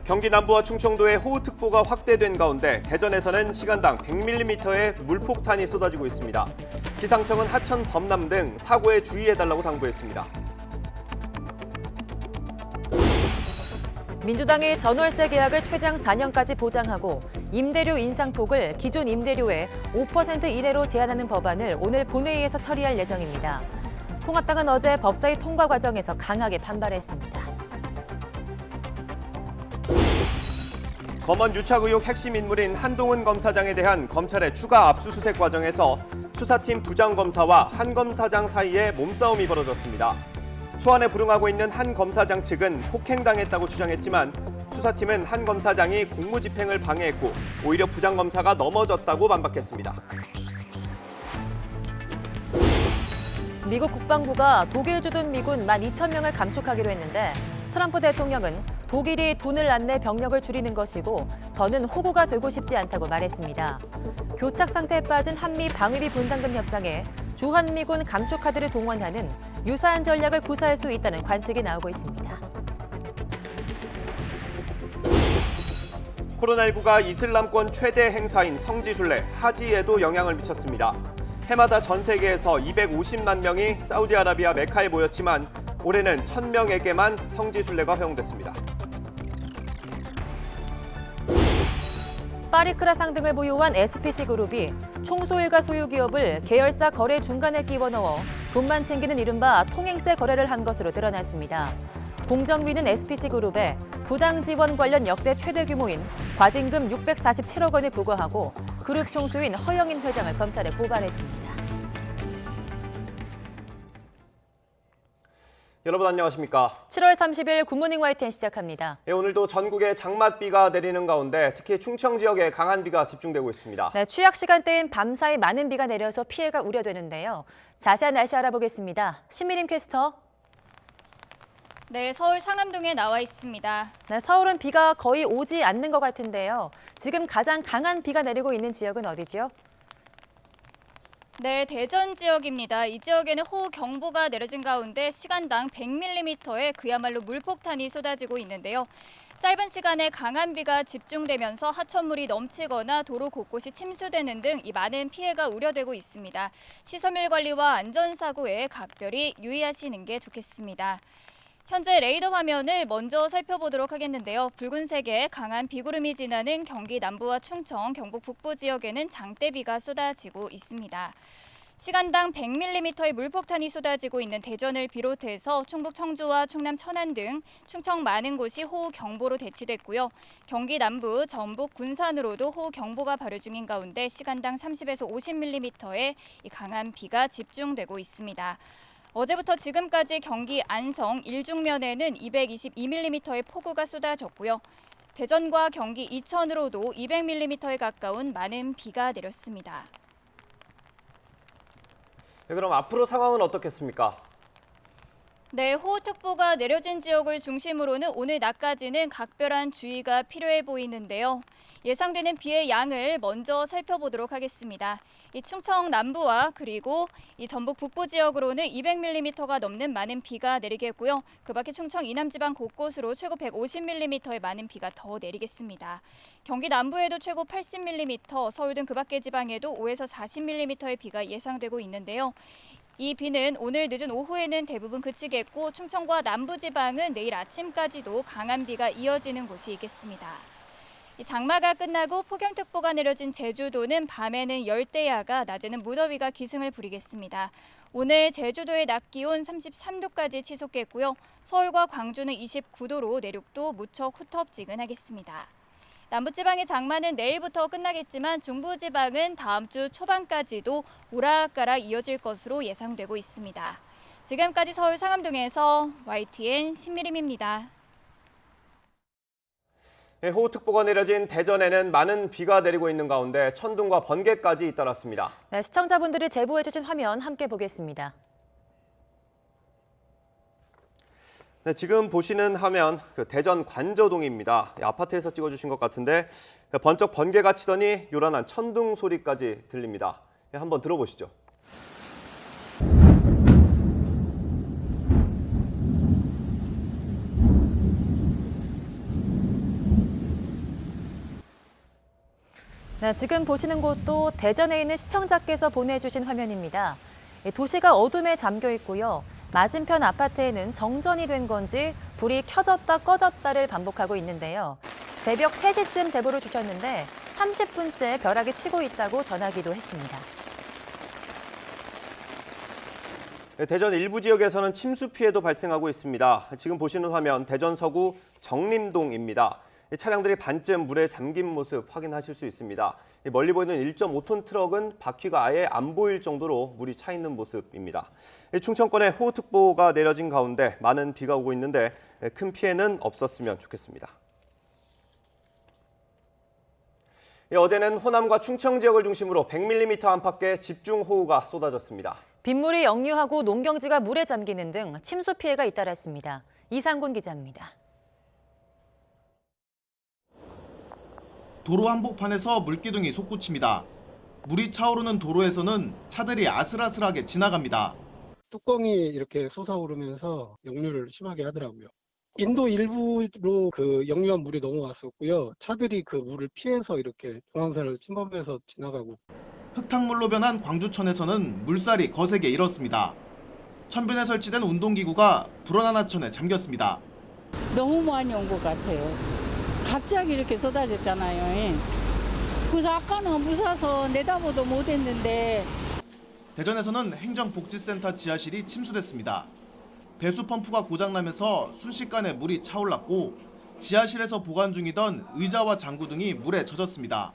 경기 남부와 충청도에 호우특보가 확대된 가운데 대전에서는 시간당 100mm의 물폭탄이 쏟아지고 있습니다. 기상청은 하천, 범람 등 사고에 주의해달라고 당부했습니다. 민주당이 전월세 계약을 최장 4년까지 보장하고 임대료 인상폭을 기존 임대료의 5% 이내로 제한하는 법안을 오늘 본회의에서 처리할 예정입니다. 통합당은 어제 법사위 통과 과정에서 강하게 반발했습니다. 검언 유착 의혹 핵심 인물인 한동훈 검사장에 대한 검찰의 추가 압수수색 과정에서 수사팀 부장검사와 한 검사장 사이에 몸싸움이 벌어졌습니다. 소환에 불응하고 있는 한 검사장 측은 폭행당했다고 주장했지만 수사팀은 한 검사장이 공무집행을 방해했고 오히려 부장검사가 넘어졌다고 반박했습니다. 미국 국방부가 독일 주둔 미군 12,000명을 감축하기로 했는데 트럼프 대통령은 독일이 돈을 안 내 병력을 줄이는 것이고 더는 호구가 되고 싶지 않다고 말했습니다. 교착 상태에 빠진 한미 방위비 분담금 협상에 주한미군 감축 카드를 동원하는 유사한 전략을 구사할 수 있다는 관측이 나오고 있습니다. 코로나19가 이슬람권 최대 행사인 성지순례 하지에도 영향을 미쳤습니다. 해마다 전 세계에서 250만 명이 사우디아라비아 메카에 모였지만 올해는 1,000명에게만 성지순례가 허용됐습니다. 파리크라 상등을 보유한 SPC그룹이 총수일가 소유기업을 계열사 거래 중간에 끼워 넣어 돈만 챙기는 이른바 통행세 거래를 한 것으로 드러났습니다. 공정위는 SPC그룹에 부당 지원 관련 역대 최대 규모인 과징금 647억 원을 부과하고 그룹 총수인 허영인 회장을 검찰에 고발했습니다. 여러분 안녕하십니까? 7월 30일 굿모닝 YTN 시작합니다. 네, 오늘도 전국에 장맛비가 내리는 가운데 특히 충청 지역에 강한 비가 집중되고 있습니다. 네, 취약 시간대인 밤사이 많은 비가 내려서 피해가 우려되는데요. 자세한 날씨 알아보겠습니다. 신미림 캐스터. 네, 서울 상암동에 나와 있습니다. 네, 서울은 비가 거의 오지 않는 것 같은데요. 지금 가장 강한 비가 내리고 있는 지역은 어디죠? 네, 대전 지역입니다. 이 지역에는 호우경보가 내려진 가운데 시간당 100mm의 그야말로 물폭탄이 쏟아지고 있는데요. 짧은 시간에 강한 비가 집중되면서 하천물이 넘치거나 도로 곳곳이 침수되는 등 이 많은 피해가 우려되고 있습니다. 시설물 관리와 안전사고에 각별히 유의하시는 게 좋겠습니다. 현재 레이더 화면을 먼저 살펴보도록 하겠는데요. 붉은색의 강한 비구름이 지나는 경기 남부와 충청, 경북 북부 지역에는 장대비가 쏟아지고 있습니다. 시간당 100mm의 물폭탄이 쏟아지고 있는 대전을 비롯해서 충북 청주와 충남 천안 등 충청 많은 곳이 호우경보로 대치됐고요. 경기 남부, 전북, 군산으로도 호우경보가 발효 중인 가운데 시간당 30에서 50mm의 강한 비가 집중되고 있습니다. 어제부터 지금까지 경기 안성, 일중면에는 222mm의 폭우가 쏟아졌고요. 대전과 경기 이천으로도 200mm에 가까운 많은 비가 내렸습니다. 네, 그럼 앞으로 상황은 어떻겠습니까? 네, 호우특보가 내려진 지역을 중심으로는 오늘 낮까지는 각별한 주의가 필요해 보이는데요. 예상되는 비의 양을 먼저 살펴보도록 하겠습니다. 이 충청 남부와 그리고 이 전북 북부 지역으로는 200mm가 넘는 많은 비가 내리겠고요. 그 밖에 충청 이남지방 곳곳으로 최고 150mm의 많은 비가 더 내리겠습니다. 경기 남부에도 최고 80mm, 서울 등 그 밖의 지방에도 5에서 40mm의 비가 예상되고 있는데요. 이 비는 오늘 늦은 오후에는 대부분 그치겠고 충청과 남부지방은 내일 아침까지도 강한 비가 이어지는 곳이 있겠습니다. 장마가 끝나고 폭염특보가 내려진 제주도는 밤에는 열대야가, 낮에는 무더위가 기승을 부리겠습니다. 오늘 제주도의 낮 기온 33도까지 치솟겠고요. 서울과 광주는 29도로 내륙도 무척 후텁지근하겠습니다. 남부지방의 장마는 내일부터 끝나겠지만 중부지방은 다음 주 초반까지도 오락가락 이어질 것으로 예상되고 있습니다. 지금까지 서울 상암동에서 YTN 신미림입니다. 네, 호우특보가 내려진 대전에는 많은 비가 내리고 있는 가운데 천둥과 번개까지 잇따랐습니다. 네, 시청자분들이 제보해 주신 화면 함께 보겠습니다. 네, 지금 보시는 화면 대전 관저동입니다. 아파트에서 찍어주신 것 같은데 번쩍 번개가 치더니 요란한 천둥 소리까지 들립니다. 네, 한번 들어보시죠. 네, 지금 보시는 곳도 대전에 있는 시청자께서 보내주신 화면입니다. 도시가 어둠에 잠겨 있고요. 맞은편 아파트에는 정전이 된 건지 불이 켜졌다 꺼졌다를 반복하고 있는데요. 새벽 3시쯤 제보를 주셨는데 30분째 벼락이 치고 있다고 전하기도 했습니다. 대전 일부 지역에서는 침수 피해도 발생하고 있습니다. 지금 보시는 화면 대전 서구 정림동입니다. 차량들이 반쯤 물에 잠긴 모습 확인하실 수 있습니다. 멀리 보이는 1.5톤 트럭은 바퀴가 아예 안 보일 정도로 물이 차 있는 모습입니다. 충청권에 호우특보가 내려진 가운데 많은 비가 오고 있는데 큰 피해는 없었으면 좋겠습니다. 어제는 호남과 충청 지역을 중심으로 100mm 안팎의 집중호우가 쏟아졌습니다. 빗물이 역류하고 농경지가 물에 잠기는 등 침수 피해가 잇따랐습니다. 이상곤 기자입니다. 도로 한복판에서 물기둥이 솟구칩니다. 물이 차오르는 도로에서는 차들이 아슬아슬하게 지나갑니다. 뚜껑이 이렇게 솟아오르면서 역류를 심하게 하더라고요. 인도 일부로 그 역류한 물이 넘어왔었고요. 차들이 그 물을 피해서 이렇게 중앙선을 침범해서 지나가고. 흙탕물로 변한 광주천에서는 물살이 거세게 일었습니다. 천변에 설치된 운동기구가 불어난 하천에 잠겼습니다. 너무 많이 온 것 같아요. 갑자기 이렇게 쏟아졌잖아요. 그래서 아까는 무서워서 내다보도 못했는데. 대전에서는 행정복지센터 지하실이 침수됐습니다. 배수 펌프가 고장나면서 순식간에 물이 차올랐고 지하실에서 보관 중이던 의자와 장구 등이 물에 젖었습니다.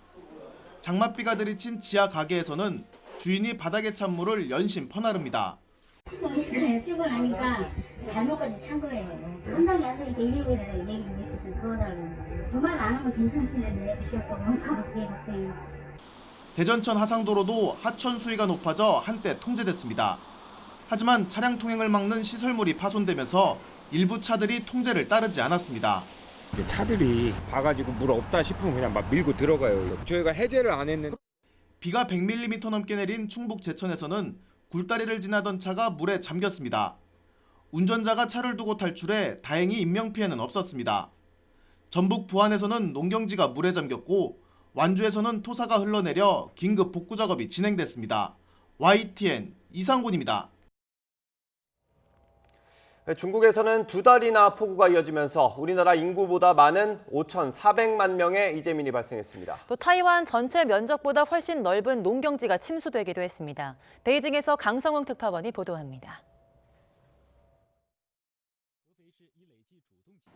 장맛비가 들이친 지하 가게에서는 주인이 바닥에 찬 물을 연신 퍼나릅니다. 출근하니까 발목까지 찬 거예요. 감당이 안 되니까 119에다가 얘기를 했거든. 도와달라고. 두말 안 하면 괜찮겠는데 비가 너무 갑자기. 대전천 하상도로도 하천 수위가 높아져 한때 통제됐습니다. 하지만 차량 통행을 막는 시설물이 파손되면서 일부 차들이 통제를 따르지 않았습니다. 차들이 봐가지고 물 없다 싶으면 그냥 막 밀고 들어가요. 저희가 해제를 안 했는데. 비가 100mm 넘게 내린 충북 제천에서는 굴다리를 지나던 차가 물에 잠겼습니다. 운전자가 차를 두고 탈출해 다행히 인명피해는 없었습니다. 전북 부안에서는 농경지가 물에 잠겼고 완주에서는 토사가 흘러내려 긴급 복구 작업이 진행됐습니다. YTN 이상곤입니다. 중국에서는 2달이나 폭우가 이어지면서 우리나라 인구보다 많은 5,400만 명의 이재민이 발생했습니다. 또 타이완 전체 면적보다 훨씬 넓은 농경지가 침수되기도 했습니다. 베이징에서 강성웅 특파원이 보도합니다.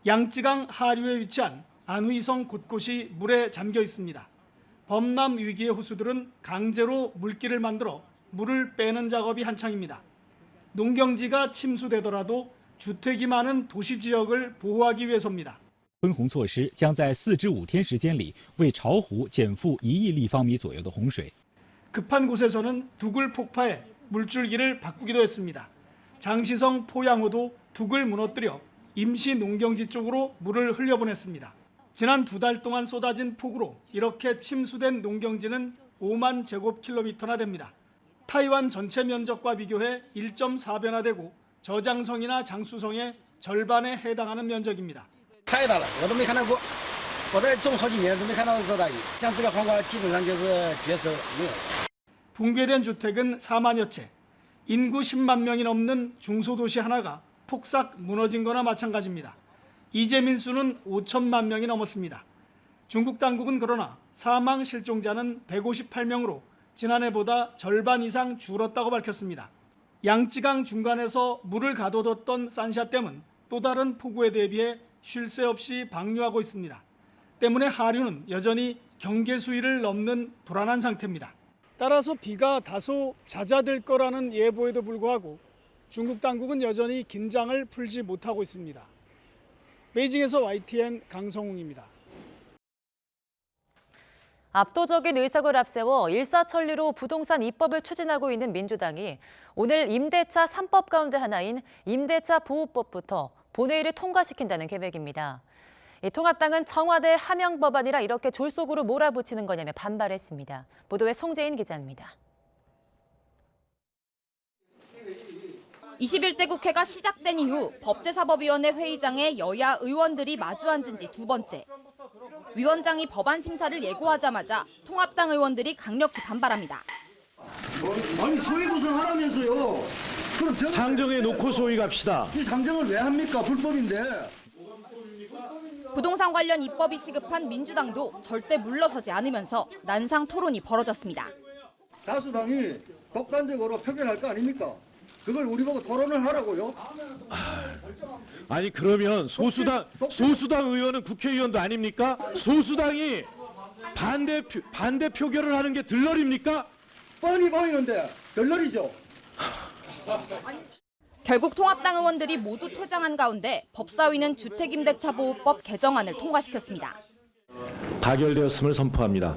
양쯔강 하류에 위치한 안후이성 곳곳이 물에 잠겨 있습니다. 범람 위기의 호수들은 강제로 물길을 만들어 물을 빼는 작업이 한창입니다. 농경지가 침수되더라도 주택이 많은 도시 지역을 보호하기 위해서입니다. 分洪措施将在4至5天时间里为巢湖减负1亿立方米左右的洪水。 급한 곳에서는 둑을 폭파해 물줄기를 바꾸기도 했습니다. 장시성 포양호도 둑을 무너뜨려 임시 농경지 쪽으로 물을 흘려보냈습니다. 지난 2달 동안 쏟아진 폭우로 이렇게 침수된 농경지는 5만 제곱킬로미터나 됩니다. 타이완 전체 면적과 비교해 1.4배나 되고 저장성이나 장수성의 절반에 해당하는 면적입니다. 太大了，我都没看到过。我这种好几年都没看到这大雨，像这个黄瓜基本上就是绝收没有。 붕괴된 주택은 4만여 채, 인구 10만 명이 넘는 중소도시 하나가 폭삭 무너진 거나 마찬가지입니다. 이재민 수는 5천만 명이 넘었습니다. 중국 당국은 그러나 사망 실종자는 158명으로 지난해보다 절반 이상 줄었다고 밝혔습니다. 양쯔강 중간에서 물을 가둬뒀던 산샤댐은 또 다른 폭우에 대비해 쉴 새 없이 방류하고 있습니다. 때문에 하류는 여전히 경계 수위를 넘는 불안한 상태입니다. 따라서 비가 다소 잦아들 거라는 예보에도 불구하고 중국 당국은 여전히 긴장을 풀지 못하고 있습니다. 베이징에서 YTN 강성웅입니다. 압도적인 의석을 앞세워 일사천리로 부동산 입법을 추진하고 있는 민주당이 오늘 임대차 3법 가운데 하나인 임대차 보호법부터 본회의를 통과시킨다는 계획입니다. 통합당은 청와대 하명 법안이라 이렇게 졸속으로 몰아붙이는 거냐며 반발했습니다. 보도에 송재인 기자입니다. 21대 국회가 시작된 이후 법제사법위원회 회의장에 여야 의원들이 마주 앉은 지 2번째. 위원장이 법안 심사를 예고하자마자 통합당 의원들이 강력히 반발합니다. 아니 소위 구성하라면서요. 그럼 상정해 놓고 소위 갑시다. 이 상정을 왜 합니까? 불법인데. 부동산 관련 입법이 시급한 민주당도 절대 물러서지 않으면서 난상 토론이 벌어졌습니다. 다수당이 독단적으로 표결할 거 아닙니까? 그걸 우리 보고 토론을 하라고요? 아니 그러면 소수당 의원은 국회의원도 아닙니까? 소수당이 반대 표결을 하는 게 들러리입니까? 뻔히 보이는데 들러리죠. 결국 통합당 의원들이 모두 퇴장한 가운데 법사위는 주택임대차보호법 개정안을 통과시켰습니다. 가결되었음을 선포합니다.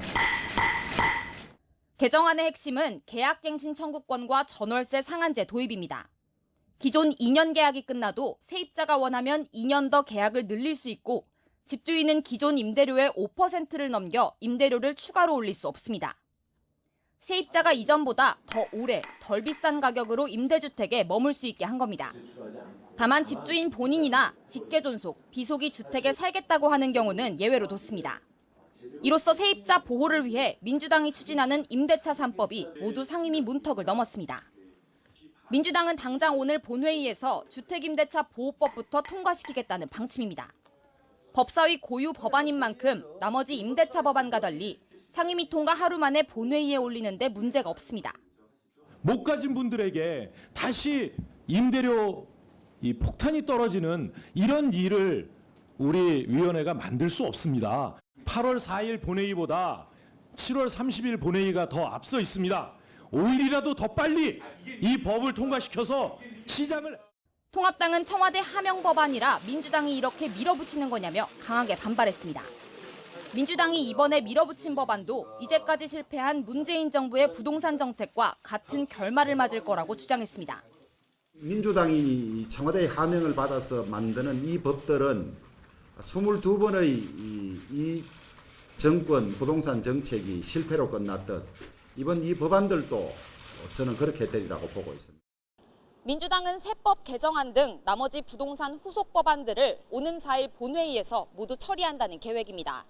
개정안의 핵심은 계약갱신 청구권과 전월세 상한제 도입입니다. 기존 2년 계약이 끝나도 세입자가 원하면 2년 더 계약을 늘릴 수 있고 집주인은 기존 임대료의 5%를 넘겨 임대료를 추가로 올릴 수 없습니다. 세입자가 이전보다 더 오래, 덜 비싼 가격으로 임대주택에 머물 수 있게 한 겁니다. 다만 집주인 본인이나 직계존속, 비속이 주택에 살겠다고 하는 경우는 예외로 뒀습니다. 이로써 세입자 보호를 위해 민주당이 추진하는 임대차 3법이 모두 상임위 문턱을 넘었습니다. 민주당은 당장 오늘 본회의에서 주택임대차 보호법부터 통과시키겠다는 방침입니다. 법사위 고유 법안인 만큼 나머지 임대차 법안과 달리 상임위 통과 하루 만에 본회의에 올리는데 문제가 없습니다. 못 가진 분들에게 다시 임대료 폭탄이 떨어지는 이런 일을 우리 위원회가 만들 수 없습니다. 8월 4일 본회의보다 7월 30일 본회의가 더 앞서 있습니다. 5일이라도 더 빨리 이 법을 통과시켜서 시장을... 통합당은 청와대 하명 법안이라 민주당이 이렇게 밀어붙이는 거냐며 강하게 반발했습니다. 민주당이 이번에 밀어붙인 법안도 이제까지 실패한 문재인 정부의 부동산 정책과 같은 결말을 맞을 거라고 주장했습니다. 민주당이 청와대의 하명을 받아서 만드는 이 법들은 22번의 이 정권 부동산 정책이 실패로 끝났듯 이번 이 법안들도 저는 그렇게 되리라고 보고 있습니다. 민주당은 세법 개정안 등 나머지 부동산 후속 법안들을 오는 4일 본회의에서 모두 처리한다는 계획입니다.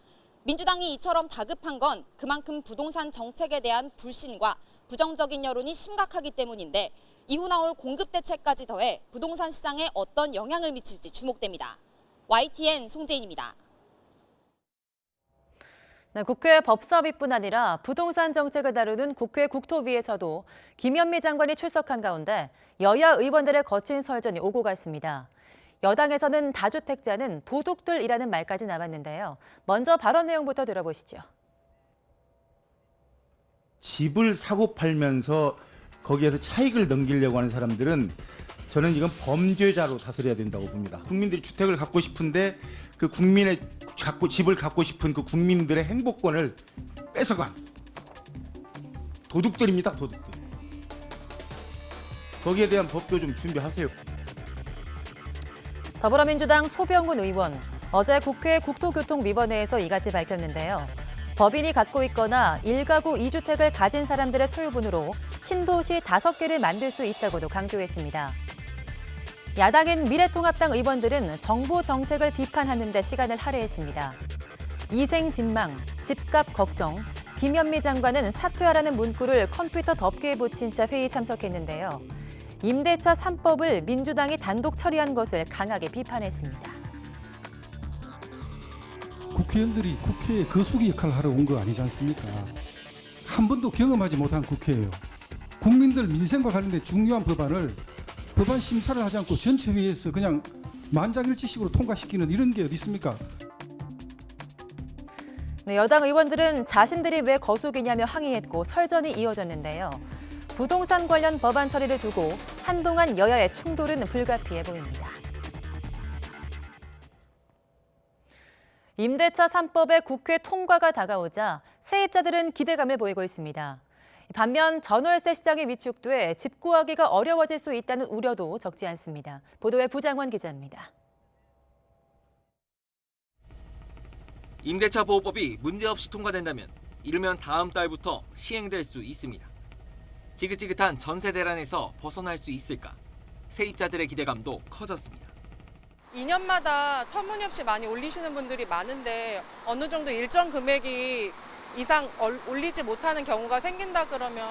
민주당이 이처럼 다급한 건 그만큼 부동산 정책에 대한 불신과 부정적인 여론이 심각하기 때문인데 이후 나올 공급 대책까지 더해 부동산 시장에 어떤 영향을 미칠지 주목됩니다. YTN 송재인입니다. 네, 국회 법사위뿐 아니라 부동산 정책을 다루는 국회 국토위에서도 김현미 장관이 출석한 가운데 여야 의원들의 거친 설전이 오고 갔습니다. 여당에서는 다주택자는 도둑들이라는 말까지 나왔는데요. 먼저 발언 내용부터 들어보시죠. 집을 사고 팔면서 거기에서 차익을 넘기려고 하는 사람들은 저는 이건 범죄자로 다스려야 된다고 봅니다. 국민들이 주택을 갖고 싶은데 그 국민의 집을 갖고 싶은 그 국민들의 행복권을 뺏어간 도둑들입니다. 도둑들. 거기에 대한 법도 좀 준비하세요. 더불어민주당 소병훈 의원, 어제 국회 국토교통위원회에서 이같이 밝혔는데요. 법인이 갖고 있거나 1가구 2주택을 가진 사람들의 소유분으로 신도시 5개를 만들 수 있다고도 강조했습니다. 야당인 미래통합당 의원들은 정부 정책을 비판하는 데 시간을 할애했습니다. 이생진망, 집값 걱정, 김현미 장관은 사퇴하라는 문구를 컴퓨터 덮개에 붙인 채 회의 참석했는데요. 임대차 3법을 민주당이 단독 처리한 것을 강하게 비판했습니다. 국회의원들이 국회에 거수기 역할을 하러 온 거 아니지 않습니까? 한 번도 경험하지 못한 국회예요. 국민들 민생과 관련된 중요한 법안을 법안 심사를 하지 않고 전체회의에서 그냥 만장일치식으로 통과시키는 이런 게 어디 있습니까? 네, 여당 의원들은 자신들이 왜 거수기냐며 항의했고 설전이 이어졌는데요. 부동산 관련 법안 처리를 두고 한동안 여야의 충돌은 불가피해 보입니다. 임대차 3법의 국회 통과가 다가오자 세입자들은 기대감을 보이고 있습니다. 반면 전월세 시장이 위축돼 집 구하기가 어려워질 수 있다는 우려도 적지 않습니다. 보도에 부장원 기자입니다. 임대차 보호법이 문제없이 통과된다면 이르면 다음 달부터 시행될 수 있습니다. 지긋지긋한 전세 대란에서 벗어날 수 있을까? 세입자들의 기대감도 커졌습니다. 2년마다 터무니없이 많이 올리시는 분들이 많은데 어느 정도 일정 금액이 이상 올리지 못하는 경우가 생긴다 그러면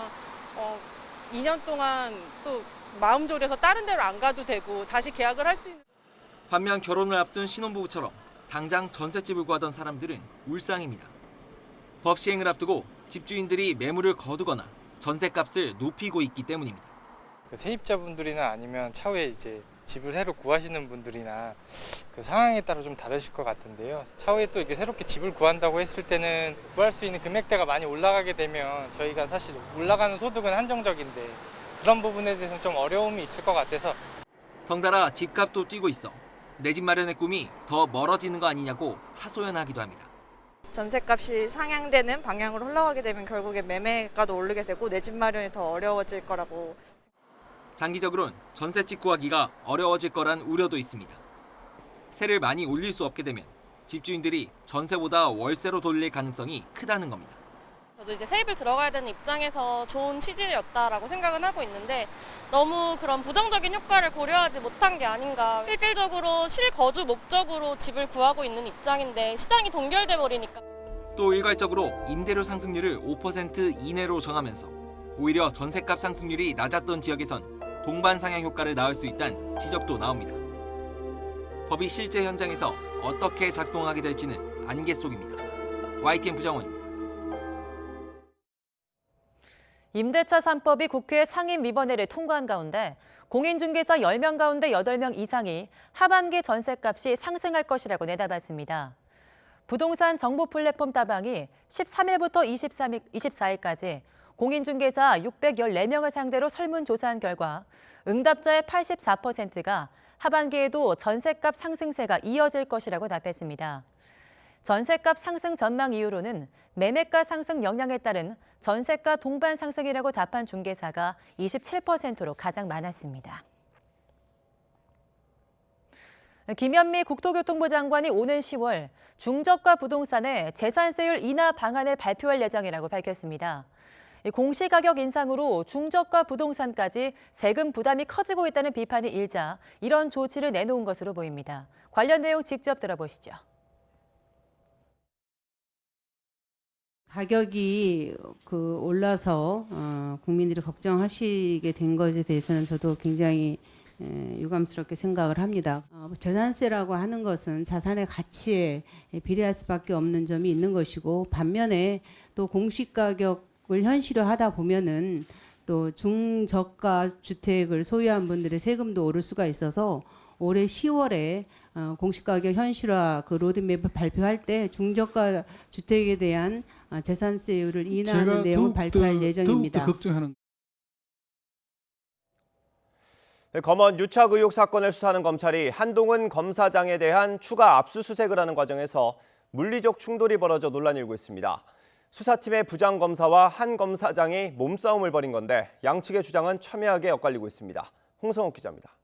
2년 동안 또 마음 졸여서 다른 데로 안 가도 되고 다시 계약을 할 수 있는. 반면 결혼을 앞둔 신혼부부처럼 당장 전셋집을 구하던 사람들은 울상입니다. 법 시행을 앞두고 집주인들이 매물을 거두거나 전셋값을 높이고 있기 때문입니다. 세입자분들이나 아니면 차후에 이제 집을 새로 구하시는 분들이나 그 상황에 따라 좀 다르실 것 같은데요. 차후에 또 이렇게 새롭게 집을 구한다고 했을 때는 구할 수 있는 금액대가 많이 올라가게 되면 저희가 사실 올라가는 소득은 한정적인데 그런 부분에 대해서는 좀 어려움이 있을 것 같아서. 덩달아 집값도 뛰고 있어 내 집 마련의 꿈이 더 멀어지는 거 아니냐고 하소연하기도 합니다. 전셋값이 상향되는 방향으로 흘러가게 되면 결국에 매매가도 오르게 되고 내 집 마련이 더 어려워질 거라고. 장기적으로는 전셋집 구하기가 어려워질 거란 우려도 있습니다. 세를 많이 올릴 수 없게 되면 집주인들이 전세보다 월세로 돌릴 가능성이 크다는 겁니다. 저도 이제 세입을 들어가야 되는 입장에서 좋은 취지였다라고 생각은 하고 있는데 너무 그런 부정적인 효과를 고려하지 못한 게 아닌가. 실질적으로 실거주 목적으로 집을 구하고 있는 입장인데 시장이 동결돼 버리니까. 또 일괄적으로 임대료 상승률을 5% 이내로 정하면서 오히려 전셋값 상승률이 낮았던 지역에선 동반 상향 효과를 낳을 수 있다는 지적도 나옵니다. 법이 실제 현장에서 어떻게 작동하게 될지는 안개 속입니다. YTN 부장원입니다. 임대차 3법이 국회 상임위원회를 통과한 가운데 공인중개사 10명 가운데 8명 이상이 하반기 전셋값이 상승할 것이라고 내다봤습니다. 부동산 정보 플랫폼 따방이 13일부터 24일까지 공인중개사 614명을 상대로 설문조사한 결과 응답자의 84%가 하반기에도 전셋값 상승세가 이어질 것이라고 답했습니다. 전셋값 상승 전망 이유로는 매매가 상승 영향에 따른 전세가 동반 상승이라고 답한 중개사가 27%로 가장 많았습니다. 김현미 국토교통부 장관이 오는 10월 중저가 부동산의 재산세율 인하 방안을 발표할 예정이라고 밝혔습니다. 공시가격 인상으로 중저가 부동산까지 세금 부담이 커지고 있다는 비판이 일자 이런 조치를 내놓은 것으로 보입니다. 관련 내용 직접 들어보시죠. 가격이 올라서 국민들이 걱정하시게 된 것에 대해서는 저도 굉장히 유감스럽게 생각을 합니다. 재산세라고 하는 것은 자산의 가치에 비례할 수밖에 없는 점이 있는 것이고 반면에 또 공시가격을 현실화하다 보면은 또 중저가 주택을 소유한 분들의 세금도 오를 수가 있어서 올해 10월에 공시가격 현실화 로드맵을 발표할 때 중저가 주택에 대한 재산세율을 인하하는 내용을 발표할 예정입니다. 걱정하는. 검언 유착 의혹 사건을 수사하는 검찰이 한동훈 검사장에 대한 추가 압수수색을 하는 과정에서 물리적 충돌이 벌어져 논란이 일고 있습니다. 수사팀의 부장검사와 한 검사장이 몸싸움을 벌인 건데 양측의 주장은 첨예하게 엇갈리고 있습니다. 홍성욱 기자입니다.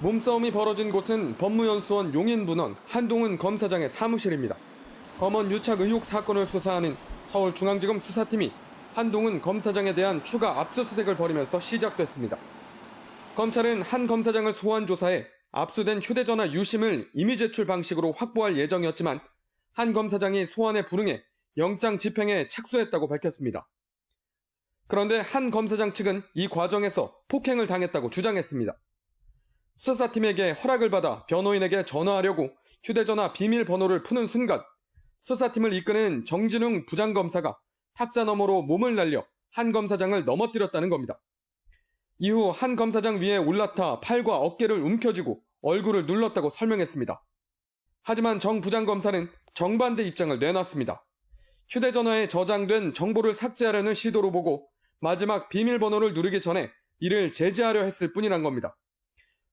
몸싸움이 벌어진 곳은 법무연수원 용인분원 한동훈 검사장의 사무실입니다. 검언 유착 의혹 사건을 수사하는 서울중앙지검 수사팀이 한동훈 검사장에 대한 추가 압수수색을 벌이면서 시작됐습니다. 검찰은 한 검사장을 소환 조사해 압수된 휴대전화 유심을 임의 제출 방식으로 확보할 예정이었지만 한 검사장이 소환에 불응해 영장 집행에 착수했다고 밝혔습니다. 그런데 한 검사장 측은 이 과정에서 폭행을 당했다고 주장했습니다. 수사팀에게 허락을 받아 변호인에게 전화하려고 휴대전화 비밀번호를 푸는 순간 수사팀을 이끄는 정진웅 부장검사가 탁자 너머로 몸을 날려 한 검사장을 넘어뜨렸다는 겁니다. 이후 한 검사장 위에 올라타 팔과 어깨를 움켜쥐고 얼굴을 눌렀다고 설명했습니다. 하지만 정 부장검사는 정반대 입장을 내놨습니다. 휴대전화에 저장된 정보를 삭제하려는 시도로 보고 마지막 비밀번호를 누르기 전에 이를 제지하려 했을 뿐이란 겁니다.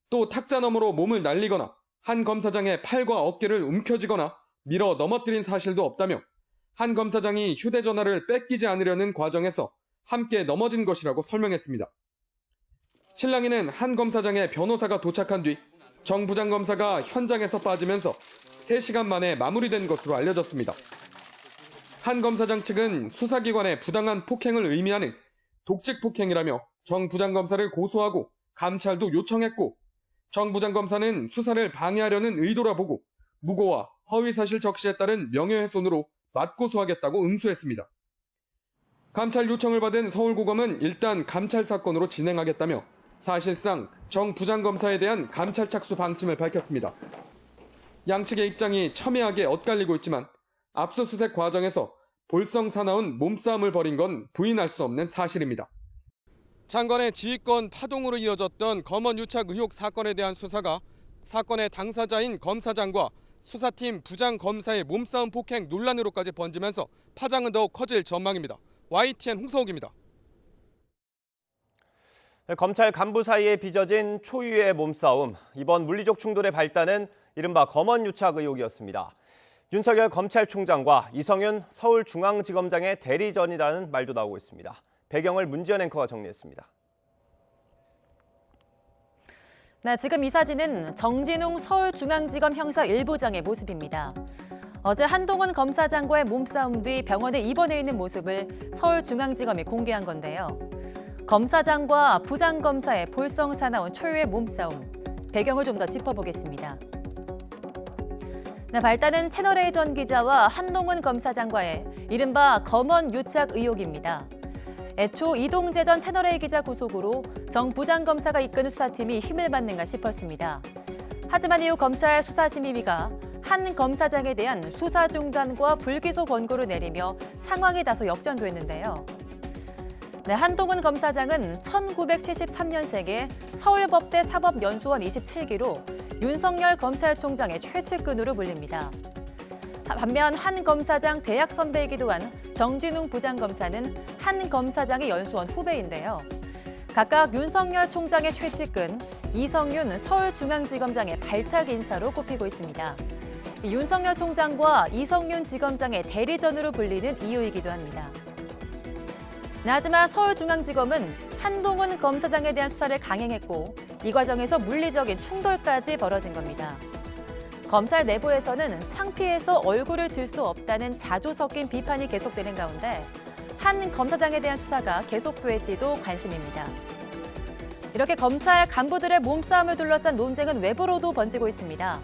또 탁자 너머로 몸을 날리거나 한 검사장의 팔과 어깨를 움켜쥐거나 밀어 넘어뜨린 사실도 없다며 한 검사장이 휴대전화를 뺏기지 않으려는 과정에서 함께 넘어진 것이라고 설명했습니다. 실랑이는 한 검사장의 변호사가 도착한 뒤 정 부장검사가 현장에서 빠지면서 3시간 만에 마무리된 것으로 알려졌습니다. 한 검사장 측은 수사기관의 부당한 폭행을 의미하는 독직 폭행이라며 정 부장검사를 고소하고 감찰도 요청했고 정 부장검사는 수사를 방해하려는 의도라 보고 무고와 허위사실 적시에 따른 명예훼손으로 맞고소하겠다고 응수했습니다. 감찰 요청을 받은 서울고검은 일단 감찰 사건으로 진행하겠다며 사실상 정 부장검사에 대한 감찰 착수 방침을 밝혔습니다. 양측의 입장이 첨예하게 엇갈리고 있지만 압수수색 과정에서 볼성 사나운 몸싸움을 벌인 건 부인할 수 없는 사실입니다. 장관의 지휘권 파동으로 이어졌던 검언 유착 의혹 사건에 대한 수사가 사건의 당사자인 검사장과 수사팀 부장검사의 몸싸움 폭행 논란으로까지 번지면서 파장은 더욱 커질 전망입니다. YTN 홍서욱입니다. 검찰 간부 사이에 빚어진 초유의 몸싸움. 이번 물리적 충돌의 발단은 이른바 검언 유착 의혹이었습니다. 윤석열 검찰총장과 이성윤 서울중앙지검장의 대리전이라는 말도 나오고 있습니다. 배경을 문지연 앵커가 정리했습니다. 네, 지금 이 사진은 정진웅 서울중앙지검 형사 1부장의 모습입니다. 어제 한동훈 검사장과의 몸싸움 뒤 병원에 입원해 있는 모습을 서울중앙지검이 공개한 건데요. 검사장과 부장검사의 볼성 사나운 초유의 몸싸움. 배경을 좀 더 짚어보겠습니다. 네, 발단은 채널A 전 기자와 한동훈 검사장과의 이른바 검언 유착 의혹입니다. 애초 이동재 전 채널A 기자 구속으로 정 부장검사가 이끄는 수사팀이 힘을 받는가 싶었습니다. 하지만 이후 검찰 수사심의위가 한 검사장에 대한 수사 중단과 불기소 권고를 내리며 상황이 다소 역전됐는데요. 네, 한동훈 검사장은 1973년생에 서울법대 사법연수원 27기로 윤석열 검찰총장의 최측근으로 불립니다. 반면 한 검사장 대학 선배이기도 한 정진웅 부장검사는 한 검사장의 연수원 후배인데요. 각각 윤석열 총장의 최측근, 이성윤 서울중앙지검장의 발탁 인사로 꼽히고 있습니다. 윤석열 총장과 이성윤 지검장의 대리전으로 불리는 이유이기도 합니다. 하지만 서울중앙지검은 한동훈 검사장에 대한 수사를 강행했고 이 과정에서 물리적인 충돌까지 벌어진 겁니다. 검찰 내부에서는 창피해서 얼굴을 들 수 없다는 자조 섞인 비판이 계속되는 가운데 한 검사장에 대한 수사가 계속될지도 관심입니다. 이렇게 검찰 간부들의 몸싸움을 둘러싼 논쟁은 외부로도 번지고 있습니다.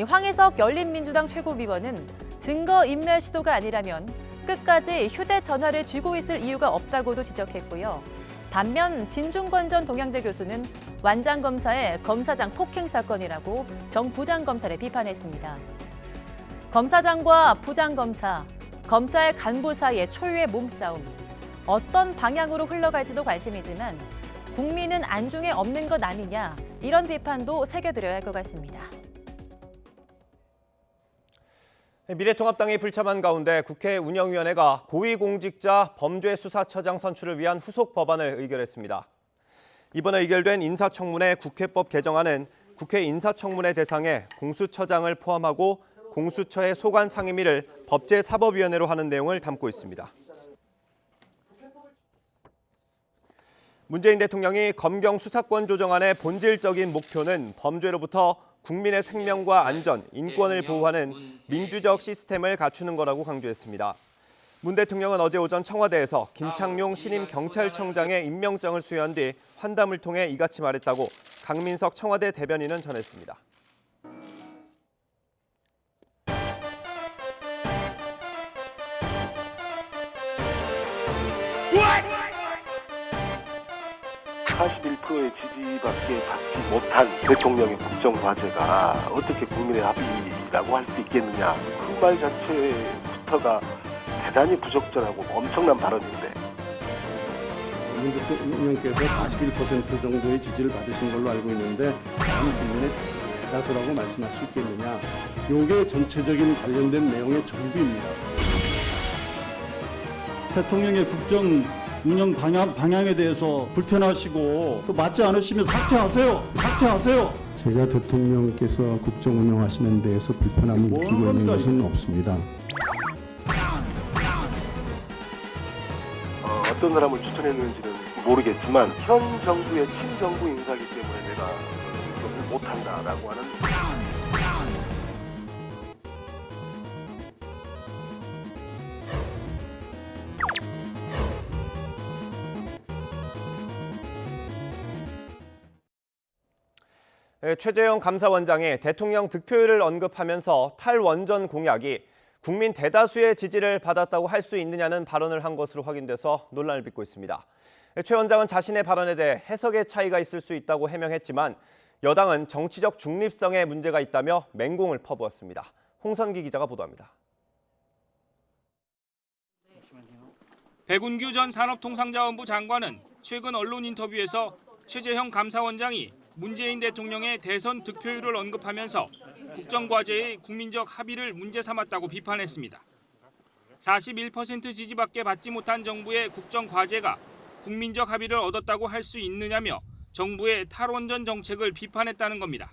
황희석 열린민주당 최고위원은 증거인멸 시도가 아니라면 끝까지 휴대전화를 쥐고 있을 이유가 없다고도 지적했고요. 반면 진중권 전 동양대 교수는 완장검사의 검사장 폭행 사건이라고 정 부장검사를 비판했습니다. 검사장과 부장검사, 검찰 간부 사이의 초유의 몸싸움. 어떤 방향으로 흘러갈지도 관심이지만 국민은 안중에 없는 것 아니냐, 이런 비판도 새겨드려야 할 것 같습니다. 미래통합당이 불참한 가운데 국회 운영위원회가 고위공직자 범죄수사처장 선출을 위한 후속 법안을 의결했습니다. 이번에 의결된 인사청문회 국회법 개정안은 국회 인사청문회 대상에 공수처장을 포함하고 공수처의 소관 상임위를 법제사법위원회로 하는 내용을 담고 있습니다. 문재인 대통령이 검경 수사권 조정안의 본질적인 목표는 범죄로부터 국민의 생명과 안전, 인권을 보호하는 민주적 시스템을 갖추는 거라고 강조했습니다. 문 대통령은 어제 오전 청와대에서 김창룡 신임 경찰청장의 임명장을 수여한 뒤 환담을 통해 이같이 말했다고 강민석 청와대 대변인은 전했습니다. (41%의) 지지밖에 받지 못한 대통령의 국정과제가 어떻게 국민의 합의라고 할 수 있겠느냐. 그 말 자체부터가 대단히 부적절하고 엄청난 발언인데. 문 대통령께서 41% 정도의 지지를 받으신 걸로 알고 있는데 다음 국민의 대다수라고 말씀할 수 있겠느냐. 이게 전체적인 관련된 내용의 전부입니다. 대통령의 국정 운영 방향에 대해서 불편하시고 또 맞지 않으시면 사퇴하세요. 제가 대통령께서 국정 운영하시는 데에서 불편함을 느끼고 있는 것은 없습니다. 어떤 사람을 추천했는지는 모르겠지만 현 정부의 친정부 인사이기 때문에 내가 못한다라고 하는 최재형 감사원장이 대통령 득표율을 언급하면서 탈원전 공약이 국민 대다수의 지지를 받았다고 할 수 있느냐는 발언을 한 것으로 확인돼서 논란을 빚고 있습니다. 최 원장은 자신의 발언에 대해 해석의 차이가 있을 수 있다고 해명했지만 여당은 정치적 중립성에 문제가 있다며 맹공을 퍼부었습니다. 홍선기 기자가 보도합니다. 백운규 전 산업통상자원부 장관은 최근 언론 인터뷰에서 최재형 감사원장이 문재인 대통령의 대선 득표율을 언급하면서 국정과제의 국민적 합의를 문제 삼았다고 비판했습니다. 41% 지지밖에 받지 못한 정부의 국정과제가 국민적 합의를 얻었다고 할 수 있느냐며 정부의 탈원전 정책을 비판했다는 겁니다.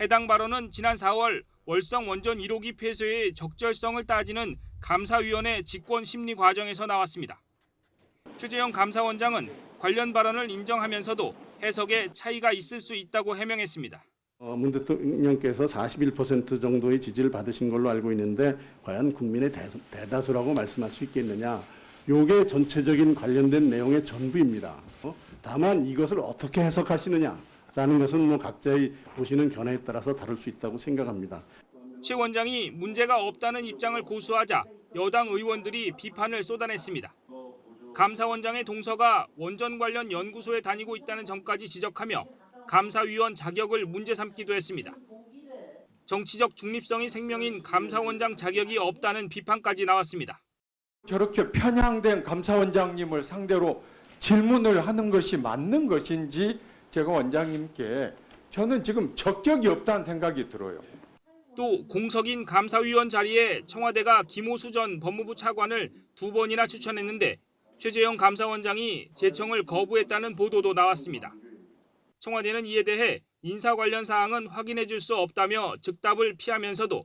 해당 발언은 지난 4월 월성 원전 1호기 폐쇄의 적절성을 따지는 감사위원회 직권 심리 과정에서 나왔습니다. 최재형 감사원장은 관련 발언을 인정하면서도 해석에 차이가 있을 수 있다고 해명했습니다. 문 대통령께서 41% 정도의 지지를 받으신 걸로 알고 있는데 과연 국민의 대다수라고 말씀할 수 있겠느냐. 이게 전체적인 관련된 내용의 전부입니다. 다만 이것을 어떻게 해석하시느냐라는 것은 각자의 보시는 견해에 따라서 다를 수 있다고 생각합니다. 최 원장이 문제가 없다는 입장을 고수하자 여당 의원들이 비판을 쏟아냈습니다. 감사원장의 동서가 원전 관련 연구소에 다니고 있다는 점까지 지적하며 감사위원 자격을 문제 삼기도 했습니다. 정치적 중립성이 생명인 감사원장 자격이 없다는 비판까지 나왔습니다. 저렇게 편향된 감사원장님을 상대로 질문을 하는 것이 맞는 것인지 제가 원장님께 저는 지금 적격이 없다는 생각이 들어요. 또 공석인 감사위원 자리에 청와대가 김호수 전 법무부 차관을 2번이나 추천했는데 최재형 감사원장이 제청을 거부했다는 보도도 나왔습니다. 청와대는 이에 대해 인사 관련 사항은 확인해 줄 수 없다며 즉답을 피하면서도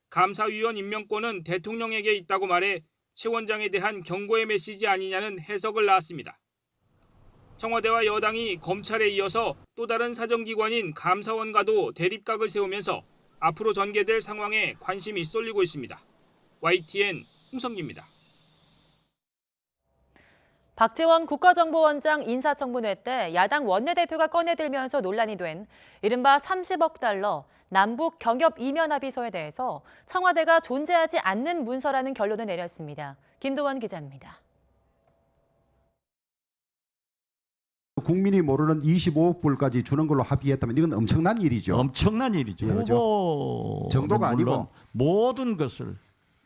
감사위원 임명권은 대통령에게 있다고 말해 최 원장에 대한 경고의 메시지 아니냐는 해석을 낳았습니다. 청와대와 여당이 검찰에 이어서 또 다른 사정기관인 감사원과도 대립각을 세우면서 앞으로 전개될 상황에 관심이 쏠리고 있습니다. YTN 홍성기입니다. 박지원 국가정보원장 인사청문회 때 야당 원내대표가 꺼내들면서 논란이 된 이른바 30억 달러 남북 경협 이면 합의서에 대해서 청와대가 존재하지 않는 문서라는 결론을 내렸습니다. 김도원 기자입니다. 국민이 모르는 25억 불까지 주는 걸로 합의했다면 이건 엄청난 일이죠. 엄청난 일이죠. 후보 정도가 아니고 모든 것을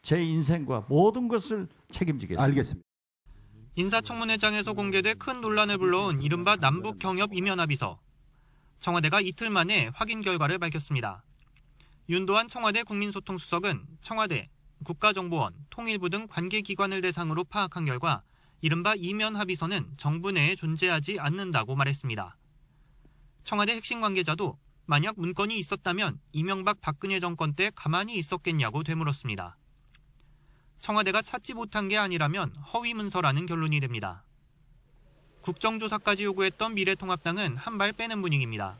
제 인생과 모든 것을 책임지겠습니다. 알겠습니다. 인사청문회장에서 공개돼 큰 논란을 불러온 이른바 남북 경협 이면 합의서. 청와대가 이틀 만에 확인 결과를 밝혔습니다. 윤도한 청와대 국민소통수석은 청와대, 국가정보원, 통일부 등 관계기관을 대상으로 파악한 결과 이른바 이면 합의서는 정부 내에 존재하지 않는다고 말했습니다. 청와대 핵심 관계자도 만약 문건이 있었다면 이명박 박근혜 정권 때 가만히 있었겠냐고 되물었습니다. 청와대가 찾지 못한 게 아니라면 허위 문서라는 결론이 됩니다. 국정조사까지 요구했던 미래통합당은 한 발 빼는 분위기입니다.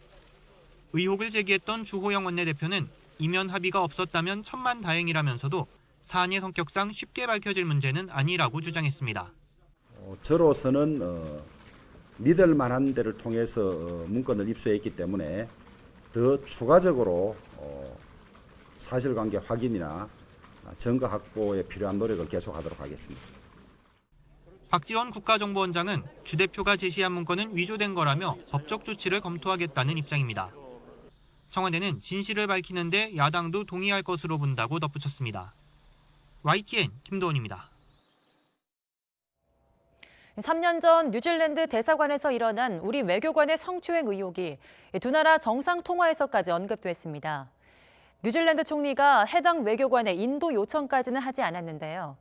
의혹을 제기했던 주호영 원내대표는 이면 합의가 없었다면 천만다행이라면서도 사안의 성격상 쉽게 밝혀질 문제는 아니라고 주장했습니다. 저로서는 믿을 만한 데를 통해서 문건을 입수했기 때문에 더 추가적으로 사실관계 확인이나 증거 확보에 필요한 노력을 계속하도록 하겠습니다. 박지원 국가정보원장은 주 대표가 제시한 문건은 위조된 거라며 법적 조치를 검토하겠다는 입장입니다. 청와대는 진실을 밝히는데 야당도 동의할 것으로 본다고 덧붙였습니다. YTN 김도원입니다. 3년 전 뉴질랜드 대사관에서 일어난 우리 외교관의 성추행 의혹이 두 나라 정상통화에서까지 언급됐습니다. 뉴질랜드 총리가 해당 외교관의 인도 요청까지는 하지 않았는데요.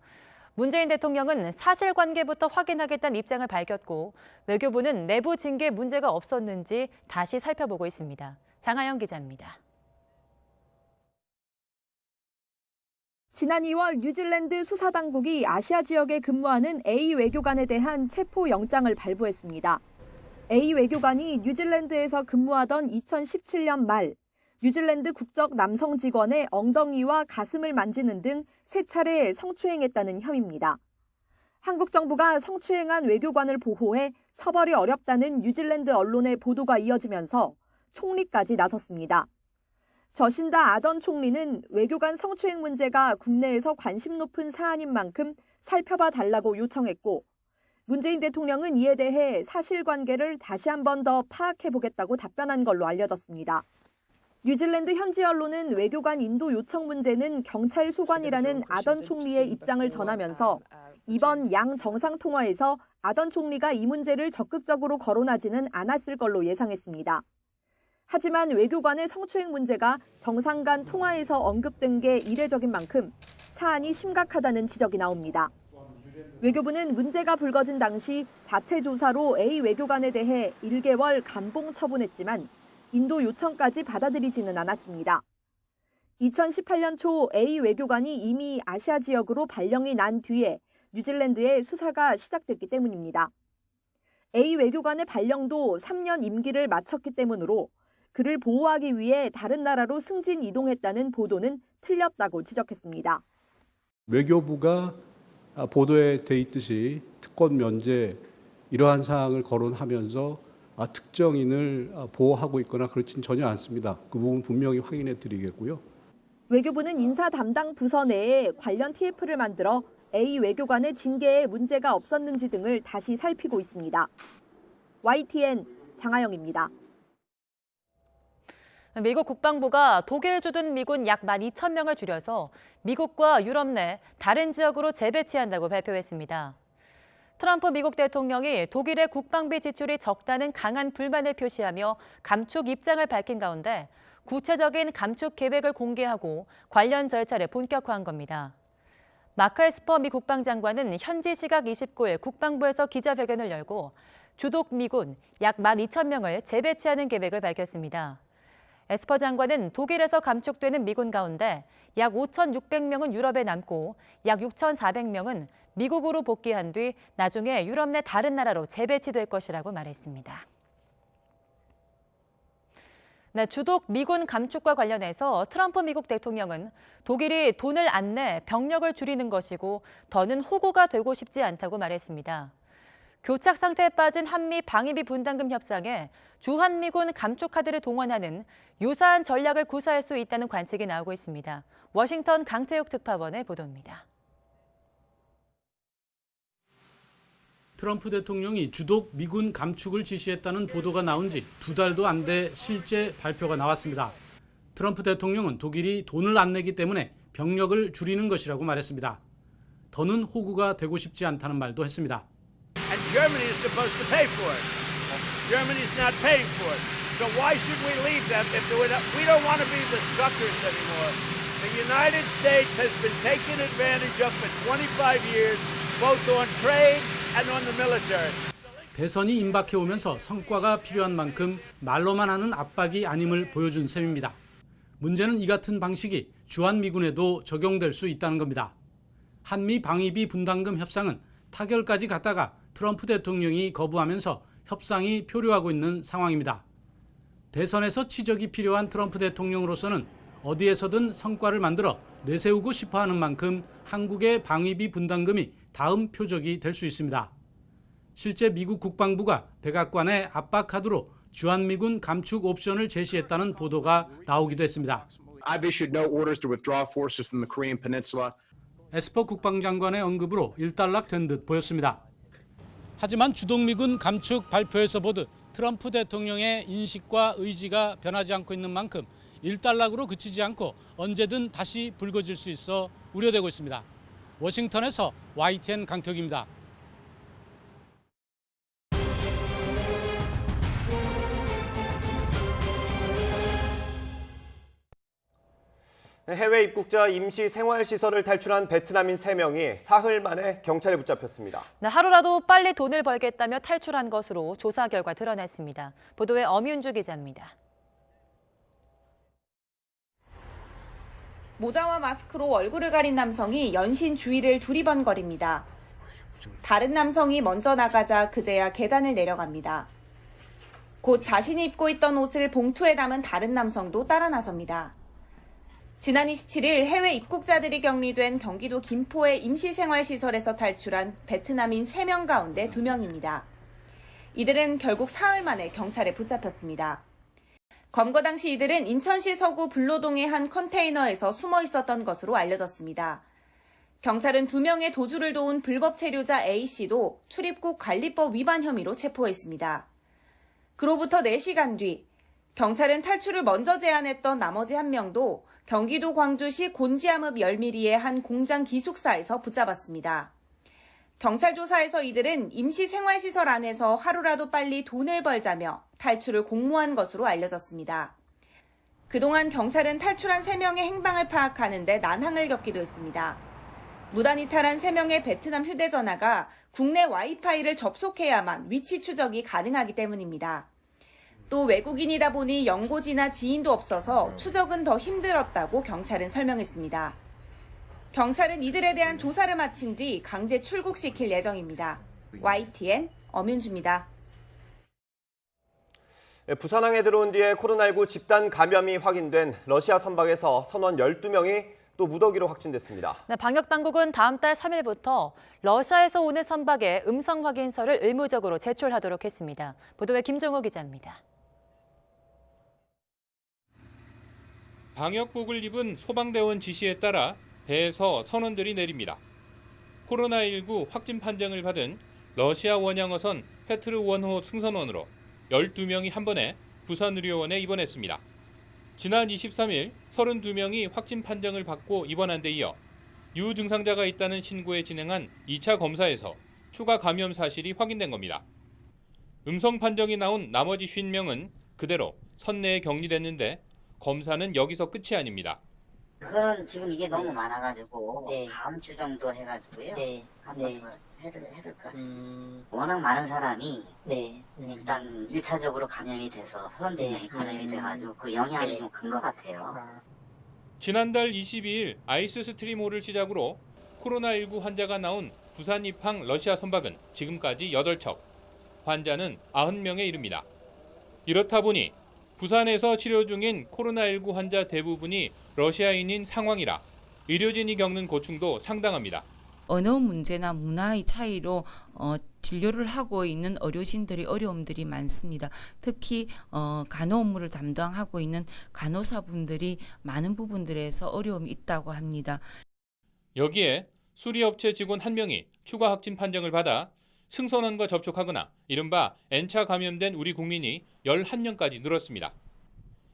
문재인 대통령은 사실관계부터 확인하겠다는 입장을 밝혔고 외교부는 내부 징계 문제가 없었는지 다시 살펴보고 있습니다. 장하영 기자입니다. 지난 2월 뉴질랜드 수사당국이 아시아 지역에 근무하는 A 외교관에 대한 체포영장을 발부했습니다. A 외교관이 뉴질랜드에서 근무하던 2017년 말 뉴질랜드 국적 남성 직원의 엉덩이와 가슴을 만지는 등 3차례 성추행했다는 혐의입니다. 한국 정부가 성추행한 외교관을 보호해 처벌이 어렵다는 뉴질랜드 언론의 보도가 이어지면서 총리까지 나섰습니다. 저신다 아던 총리는 외교관 성추행 문제가 국내에서 관심 높은 사안인 만큼 살펴봐 달라고 요청했고, 문재인 대통령은 이에 대해 사실관계를 다시 한 번 더 파악해보겠다고 답변한 걸로 알려졌습니다. 뉴질랜드 현지 언론은 외교관 인도 요청 문제는 경찰 소관이라는 아던 총리의 입장을 전하면서 이번 양 정상통화에서 아던 총리가 이 문제를 적극적으로 거론하지는 않았을 걸로 예상했습니다. 하지만 외교관의 성추행 문제가 정상 간 통화에서 언급된 게 이례적인 만큼 사안이 심각하다는 지적이 나옵니다. 외교부는 문제가 불거진 당시 자체 조사로 A 외교관에 대해 1개월 감봉 처분했지만 인도 요청까지 받아들이지는 않았습니다. 2018년 초 A 외교관이 이미 아시아 지역으로 발령이 난 뒤에 뉴질랜드에 수사가 시작됐기 때문입니다. A 외교관의 발령도 3년 임기를 마쳤기 때문으로 그를 보호하기 위해 다른 나라로 승진 이동했다는 보도는 틀렸다고 지적했습니다. 외교부가 보도에 돼 있듯이 특권 면제 이러한 사항을 거론하면서 특정인을 보호하고 있거나 그렇진 전혀 않습니다. 그 부분 분명히 확인해 드리겠고요. 외교부는 인사 담당 부서 내에 관련 TF를 만들어 A 외교관의 징계에 문제가 없었는지 등을 다시 살피고 있습니다. YTN 장하영입니다. 미국 국방부가 독일 주둔 미군 약 12,000명을 줄여서 미국과 유럽 내 다른 지역으로 재배치한다고 발표했습니다. 트럼프 미국 대통령이 독일의 국방비 지출이 적다는 강한 불만을 표시하며 감축 입장을 밝힌 가운데 구체적인 감축 계획을 공개하고 관련 절차를 본격화한 겁니다. 마크 에스퍼 미 국방장관은 현지 시각 29일 국방부에서 기자회견을 열고 주독 미군 약 12,000명을 재배치하는 계획을 밝혔습니다. 에스퍼 장관은 독일에서 감축되는 미군 가운데 약 5,600명은 유럽에 남고 약 6,400명은 미국으로 복귀한 뒤 나중에 유럽 내 다른 나라로 재배치될 것이라고 말했습니다. 네, 주독 미군 감축과 관련해서 트럼프 미국 대통령은 독일이 돈을 안 내 병력을 줄이는 것이고 더는 호구가 되고 싶지 않다고 말했습니다. 교착 상태에 빠진 한미 방위비 분담금 협상에 주한미군 감축 카드를 동원하는 유사한 전략을 구사할 수 있다는 관측이 나오고 있습니다. 워싱턴 강태욱 특파원의 보도입니다. 트럼프 대통령이 주독 미군 감축을 지시했다는 보도가 나온 지 2달도 안 돼 실제 발표가 나왔습니다. 트럼프 대통령은 독일이 돈을 안 내기 때문에 병력을 줄이는 것이라고 말했습니다. 더는 호구가 되고 싶지 않다는 말도 했습니다. And Germany is supposed to pay for it. Germany is not paying for it. So why should we leave them if we don't want to be the suckers anymore? The United States has been taken advantage of for 25 years, both on trade and on the military. 대선이 임박해 오면서 성과가 필요한 만큼 말로만 하는 압박이 아님을 보여준 셈입니다. 문제는 이 같은 방식이 주한미군에도 적용될 수 있다는 겁니다. 한미 방위비 분담금 협상은 타결까지 갔다가 트럼프 대통령이 거부하면서 협상이 표류하고 있는 상황입니다. 대선에서 치적이 필요한 트럼프 대통령으로서는 어디에서든 성과를 만들어 내세우고 싶어하는 만큼 한국의 방위비 분담금이 다음 표적이 될 수 있습니다. 실제 미국 국방부가 백악관에 압박 카드로 주한미군 감축 옵션을 제시했다는 보도가 나오기도 했습니다. I've issued no orders to withdraw forces from the Korean Peninsula. 에스퍼 국방장관의 언급으로 일단락된 듯 보였습니다. 하지만 주독미군 감축 발표에서 보듯 트럼프 대통령의 인식과 의지가 변하지 않고 있는 만큼 일단락으로 그치지 않고 언제든 다시 불거질 수 있어 우려되고 있습니다. 워싱턴에서 YTN 강태욱입니다. 해외 입국자 임시 생활시설을 탈출한 베트남인 3명이 사흘 만에 경찰에 붙잡혔습니다. 네, 하루라도 빨리 돈을 벌겠다며 탈출한 것으로 조사 결과 드러났습니다. 보도에 엄윤주 기자입니다. 모자와 마스크로 얼굴을 가린 남성이 연신 주위를 두리번거립니다. 다른 남성이 먼저 나가자 그제야 계단을 내려갑니다. 곧 자신이 입고 있던 옷을 봉투에 담은 다른 남성도 따라 나섭니다. 지난 27일 해외 입국자들이 격리된 경기도 김포의 임시생활시설에서 탈출한 베트남인 3명 가운데 2명입니다. 이들은 결국 사흘 만에 경찰에 붙잡혔습니다. 검거 당시 이들은 인천시 서구 불로동의 한 컨테이너에서 숨어 있었던 것으로 알려졌습니다. 경찰은 2명의 도주를 도운 불법 체류자 A씨도 출입국 관리법 위반 혐의로 체포했습니다. 그로부터 4시간 뒤 경찰은 탈출을 먼저 제안했던 나머지 1명도 경기도 광주시 곤지암읍 열미리의 한 공장 기숙사에서 붙잡았습니다. 경찰 조사에서 이들은 임시 생활시설 안에서 하루라도 빨리 돈을 벌자며 탈출을 공모한 것으로 알려졌습니다. 그동안 경찰은 탈출한 3명의 행방을 파악하는 데 난항을 겪기도 했습니다. 무단 이탈한 3명의 베트남 휴대전화가 국내 와이파이를 접속해야만 위치 추적이 가능하기 때문입니다. 또 외국인이다 보니 연고지나 지인도 없어서 추적은 더 힘들었다고 경찰은 설명했습니다. 경찰은 이들에 대한 조사를 마친 뒤 강제 출국시킬 예정입니다. YTN 엄윤주입니다. 부산항에 들어온 뒤에 코로나19 집단 감염이 확인된 러시아 선박에서 선원 12명이 또 무더기로 확진됐습니다. 방역 당국은 다음 달 3일부터 러시아에서 오는 선박에 음성 확인서를 의무적으로 제출하도록 했습니다. 보도에 김정호 기자입니다. 방역복을 입은 소방대원 지시에 따라 배에서 선원들이 내립니다. 코로나19 확진 판정을 받은 러시아 원양어선 페트르 원호 승선원으로 12명이 한 번에 부산의료원에 입원했습니다. 지난 23일 32명이 확진 판정을 받고 입원한 데 이어 유증상자가 있다는 신고에 진행한 2차 검사에서 추가 감염 사실이 확인된 겁니다. 음성 판정이 나온 나머지 50명은 그대로 선내에 격리됐는데 검사는 여기서 끝이 아닙니다. 그건 지금 이게 너무 많아가지고 다음 주 정도 해가지고요. 한번 더 해도 될 것 같습니다. 워낙 많은 사람이 일단 1차적으로 감염이 돼서 34명이 감염이 돼가지고 그 영향이 좀 큰 것 같아요. 지난달 22일 아이스 스트림호를 시작으로 코로나19 환자가 나온 부산 입항 러시아 선박은 지금까지 8척, 환자는 90명에 이릅니다. 이렇다 보니 부산에서 치료 중인 코로나19 환자 대부분이 러시아인인 상황이라 의료진이 겪는 고충도 상당합니다. 언어 문제나 문화의 차이로 진료를 하고 있는 의료진들의 어려움들이 많습니다. 특히 간호 업무를 담당하고 있는 간호사분들이 많은 부분들에서 어려움이 있다고 합니다. 여기에 수리업체 직원 1명이 추가 확진 판정을 받아 승선원과 접촉하거나 이른바 N차 감염된 우리 국민이 11명까지 늘었습니다.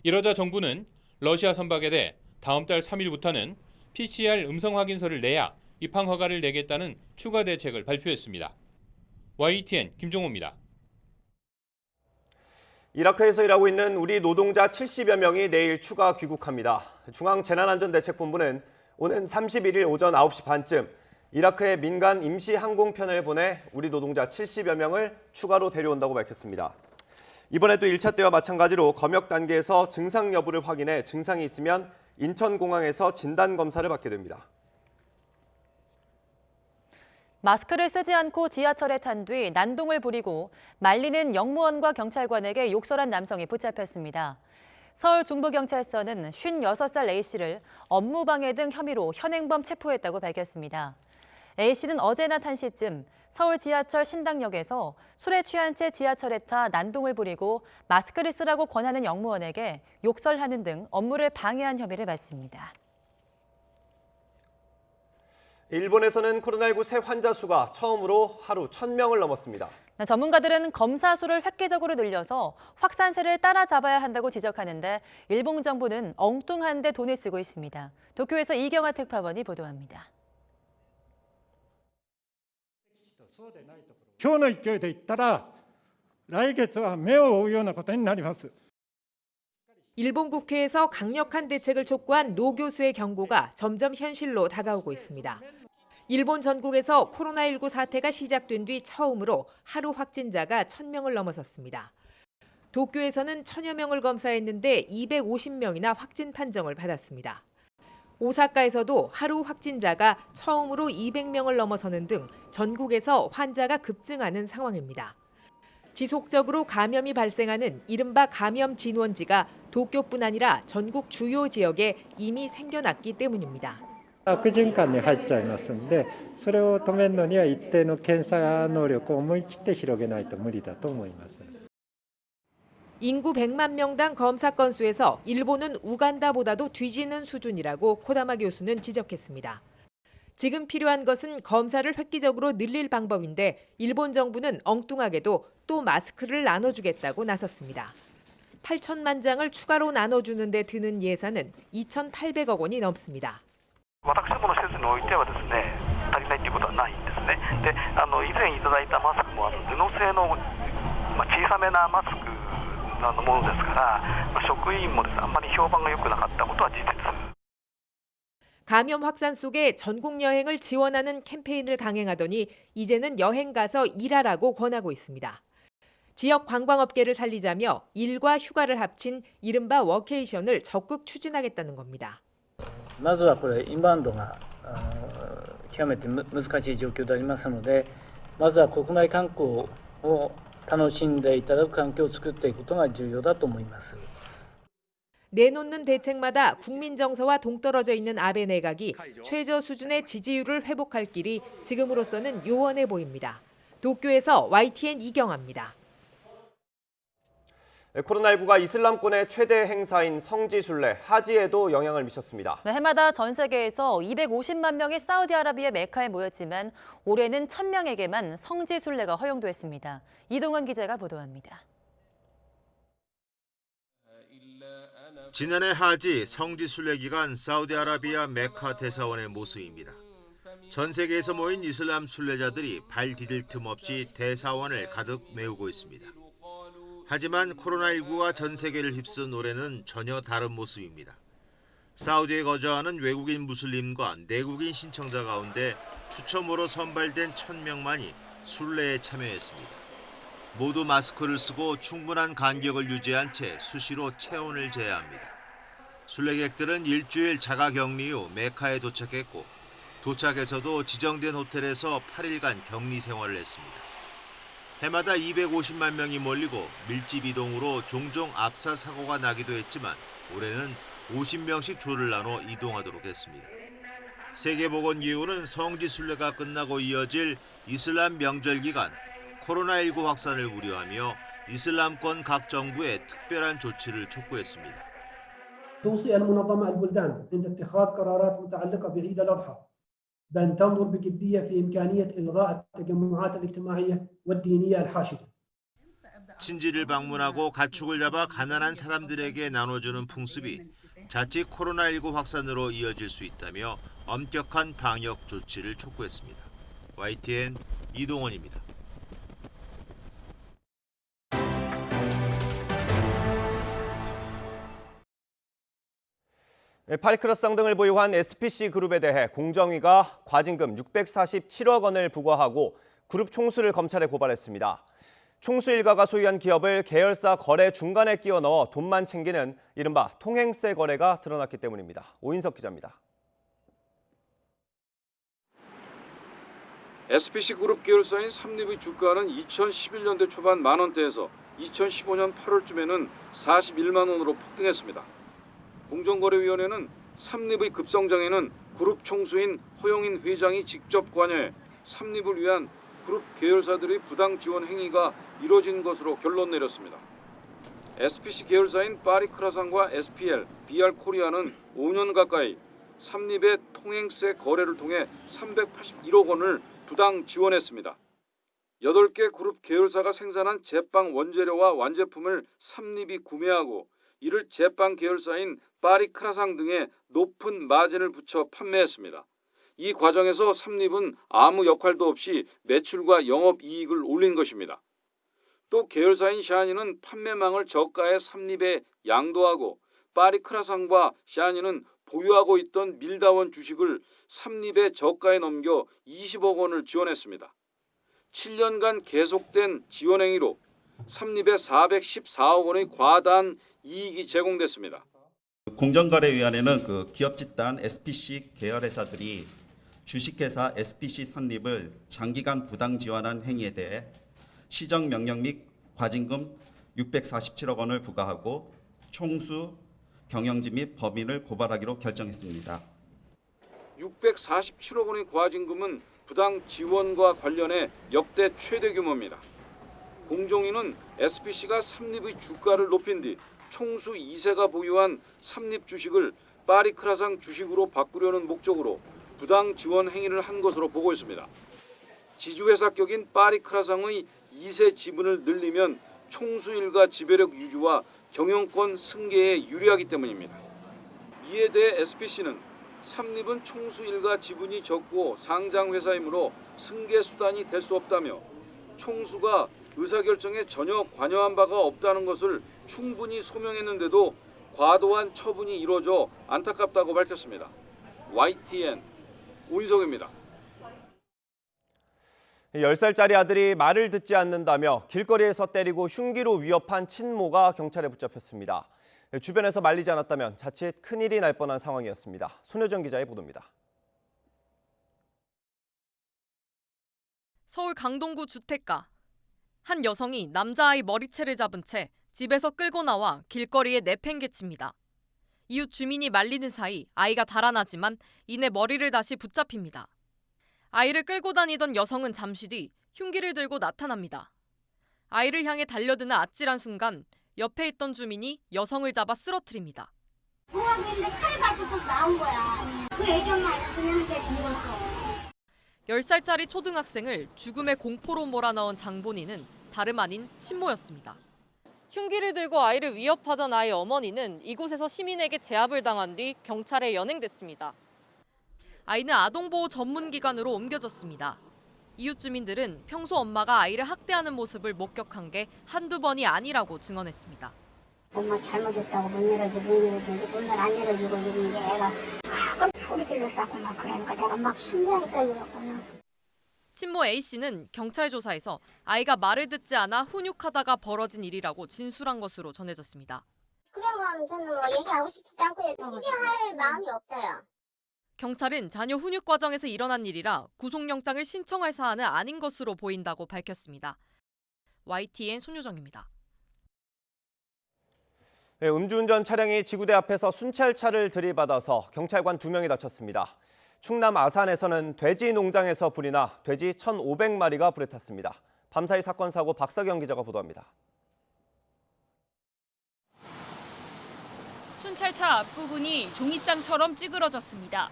이러자 정부는 러시아 선박에 대해 다음 달 3일부터는 PCR 음성 확인서를 내야 입항 허가를 내겠다는 추가 대책을 발표했습니다. YTN 김종호입니다. 이라크에서 일하고 있는 우리 노동자 70여 명이 내일 추가 귀국합니다. 중앙재난안전대책본부는 오는 31일 오전 9시 반쯤 이라크의 민간 임시 항공편을 보내 우리 노동자 70여 명을 추가로 데려온다고 밝혔습니다. 이번에도 1차 때와 마찬가지로 검역 단계에서 증상 여부를 확인해 증상이 있으면 인천공항에서 진단검사를 받게 됩니다. 마스크를 쓰지 않고 지하철에 탄 뒤 난동을 부리고 말리는 영무원과 경찰관에게 욕설한 남성이 붙잡혔습니다. 서울 중부경찰서는 56살 A씨를 업무방해 등 혐의로 현행범 체포했다고 밝혔습니다. A씨는 어제나 탄 시쯤 서울 지하철 신당역에서 술에 취한 채 지하철에 타 난동을 부리고 마스크를 쓰라고 권하는 영무원에게 욕설하는 등 업무를 방해한 혐의를 받습니다. 일본에서는 코로나19 새 환자 수가 처음으로 하루 1,000명을 넘었습니다. 전문가들은 검사 수를 획기적으로 늘려서 확산세를 따라잡아야 한다고 지적하는데 일본 정부는 엉뚱한 데 돈을 쓰고 있습니다. 도쿄에서 이경아 특파원이 보도합니다. 今日の勢いでいったら来月は目を追うようなことになります。 일본 국회에서 강력한 대책을 촉구한 노 교수의 경고가 점점 현실로 다가오고 있습니다. 일본 전국에서 코로나19 사태가 시작된 뒤 처음으로 하루 확진자가 1,000명을 넘어섰습니다. 도쿄에서는 1,000여 명을 검사했는데 250명이나 확진 판정을 받았습니다. 오사카에서도 하루 확진자가 처음으로 200명을 넘어서는 등 전국에서 환자가 급증하는 상황입니다. 지속적으로 감염이 발생하는 이른바 감염 진원지가 도쿄뿐 아니라 전국 주요 지역에 이미 생겨났기 때문입니다. 悪循環に入っちゃいますんで、それを止めるのには一定の検査能力を思い切って広げないと無理だと思います。 인구 100만 명당 검사 건수에서 일본은 우간다보다도 뒤지는 수준이라고 코다마 교수는 지적했습니다. 지금 필요한 것은 검사를 획기적으로 늘릴 방법인데 일본 정부는 엉뚱하게도 또 마스크를 나눠주겠다고 나섰습니다. 8천만 장을 추가로 나눠주는 데 드는 예산은 2,800억 원이 넘습니다. 私どもの施設においてはですね、足りないということはないんですね。で、以前いただいたマスクも布製の小さめなマスクのものですから、職員もですね、あんまり評判が良くなかったことは事実。 감염 확산 속에 전국 여행을 지원하는 캠페인을 강행하더니 이제는 여행 가서 일하라고 권하고 있습니다. 지역 관광업계를 살리자며 일과 휴가를 합친 이른바 워케이션을 적극 추진하겠다는 겁니다. まずはこれインバウンドが極めて難しい状況でありますので、まずは国内観光を楽しんでいただく環境を作っていくことが重要だと思います。 내놓는 대책마다 국민 정서와 동떨어져 있는 아베 내각이 최저 수준의 지지율을 회복할 길이 지금으로서는 요원해 보입니다. 도쿄에서 YTN 이경아입니다. 코로나19가 이슬람권의 최대 행사인 성지순례 하지에도 영향을 미쳤습니다. 해마다 전 세계에서 250만 명이 사우디아라비아 메카에 모였지만 올해는 1,000명에게만 성지순례가 허용됐습니다. 이동원 기자가 보도합니다. 지난해 하지 성지순례 기간 사우디아라비아 메카 대사원의 모습입니다. 전 세계에서 모인 이슬람 순례자들이 발 디딜 틈 없이 대사원을 가득 메우고 있습니다. 하지만 코로나19가 전 세계를 휩쓴 올해는 전혀 다른 모습입니다. 사우디에 거주하는 외국인 무슬림과 내국인 신청자 가운데 추첨으로 선발된 1,000명만이 순례에 참여했습니다. 모두 마스크를 쓰고 충분한 간격을 유지한 채 수시로 체온을 재야합니다. 순례객들은 일주일 자가격리 후 메카에 도착했고 도착해서도 지정된 호텔에서 8일간 격리 생활을 했습니다. 해마다 250만 명이 몰리고 밀집 이동으로 종종 압사 사고가 나기도 했지만 올해는 50명씩 조를 나눠 이동하도록 했습니다. 세계보건기구는 성지순례가 끝나고 이어질 이슬람 명절 기간 코로나19 확산을 우려하며 이슬람권 각 정부에 특별한 조치를 촉구했습니다. توصي المنظمة البلدان عند اتخاذ قرارات متعلقة بعيد الأضحى بأن تنظر بجدية في إمكانية إلغاء التجمعات الاجتماعية والدينية الحاشدة. 친지를 방문하고 가축을 잡아 가난한 사람들에게 나눠주는 풍습이 자칫 코로나19 확산으로 이어질 수 있다며 엄격한 방역 조치를 촉구했습니다. YTN 이동원입니다. 파리크라상 등을 보유한 SPC 그룹에 대해 공정위가 과징금 647억 원을 부과하고 그룹 총수를 검찰에 고발했습니다. 총수 일가가 소유한 기업을 계열사 거래 중간에 끼워 넣어 돈만 챙기는 이른바 통행세 거래가 드러났기 때문입니다. 오인석 기자입니다. SPC 그룹 계열사인 삼립의 주가는 2011년대 초반 만 원대에서 2015년 8월쯤에는 41만 원으로 폭등했습니다. 공정거래위원회는 삼립의 급성장에는 그룹 총수인 허영인 회장이 직접 관여해 삼립을 위한 그룹 계열사들의 부당 지원 행위가 이뤄진 것으로 결론 내렸습니다. SPC 계열사인 파리크라상과 SPL, BR 코리아는 5년 가까이 삼립의 통행세 거래를 통해 381억 원을 부당 지원했습니다. 8개 그룹 계열사가 생산한 제빵 원재료와 완제품을 삼립이 구매하고 이를 제빵 계열사인 파리크라상 등에 높은 마진을 붙여 판매했습니다. 이 과정에서 삼립은 아무 역할도 없이 매출과 영업이익을 올린 것입니다. 또 계열사인 샤니는 판매망을 저가의 삼립에 양도하고 파리크라상과 샤니는 보유하고 있던 밀다원 주식을 삼립의 저가에 넘겨 20억 원을 지원했습니다. 7년간 계속된 지원 행위로 삼립에 414억 원의 과다한 이익이 제공됐습니다. 공정거래위원회는 기업 집단 SPC 계열회사들이 주식회사 SPC 설립을 장기간 부당 지원한 행위에 대해 시정명령 및 과징금 647억 원을 부과하고 총수, 경영지 및 법인을 고발하기로 결정했습니다. 647억 원의 과징금은 부당 지원과 관련해 역대 최대 규모입니다. 공정위는 SPC가 삼립의 주가를 높인 뒤 총수 2세가 보유한 삼립 주식을 파리크라상 주식으로 바꾸려는 목적으로 부당 지원 행위를 한 것으로 보고 있습니다. 지주회사격인 파리크라상의 2세 지분을 늘리면 총수 일가 지배력 유지와 경영권 승계에 유리하기 때문입니다. 이에 대해 SPC는 삼립은 총수 일가 지분이 적고 상장 회사이므로 승계 수단이 될 수 없다며 총수가 의사결정에 전혀 관여한 바가 없다는 것을 충분히 소명했는데도 과도한 처분이 이루어져 안타깝다고 밝혔습니다. YTN 오인석입니다. 10살짜리 아들이 말을 듣지 않는다며 길거리에서 때리고 흉기로 위협한 친모가 경찰에 붙잡혔습니다. 주변에서 말리지 않았다면 자칫 큰일이 날 뻔한 상황이었습니다. 손효정 기자의 보도입니다. 서울 강동구 주택가. 한 여성이 남자아이 머리채를 잡은 채 집에서 끌고 나와 길거리에 내팽개칩니다. 이웃 주민이 말리는 사이 아이가 달아나지만 이내 머리를 다시 붙잡힙니다. 아이를 끌고 다니던 여성은 잠시 뒤 흉기를 들고 나타납니다. 아이를 향해 달려드는 아찔한 순간 옆에 있던 주민이 여성을 잡아 쓰러뜨립니다. 뭐하고 있는데 칼을 가지고 나온 거야. 그 애기 엄마가 그냥한테 죽었어. 10살짜리 초등학생을 죽음의 공포로 몰아넣은 장본인은 다름 아닌 친모였습니다. 흉기를 들고 아이를 위협하던 아이 어머니는 이곳에서 시민에게 제압을 당한 뒤 경찰에 연행됐습니다. 아이는 아동보호 전문기관으로 옮겨졌습니다. 이웃 주민들은 평소 엄마가 아이를 학대하는 모습을 목격한 게 한두 번이 아니라고 증언했습니다. 엄마 잘못했다고 문 열어주고 문을 안 열어주고 이러는데 애가 가끔 소리 질렀었고 막 그러니까 내가 막 심장이 떨리었구나. 친모 A씨는 경찰 조사에서 아이가 말을 듣지 않아 훈육하다가 벌어진 일이라고 진술한 것으로 전해졌습니다. 그런 건 저는 뭐 얘기하고 싶지도 않고요. 취재할 마음이 없어요. 경찰은 자녀 훈육 과정에서 일어난 일이라 구속영장을 신청할 사안은 아닌 것으로 보인다고 밝혔습니다. YTN 손효정입니다. 네, 음주운전 차량이 지구대 앞에서 순찰차를 들이받아서 경찰관 2명이 다쳤습니다. 충남 아산에서는 돼지 농장에서 불이 나 돼지 1,500마리가 불에 탔습니다. 밤사이 사건 사고 박사경 기자가 보도합니다. 순찰차 앞부분이 종이장처럼 찌그러졌습니다.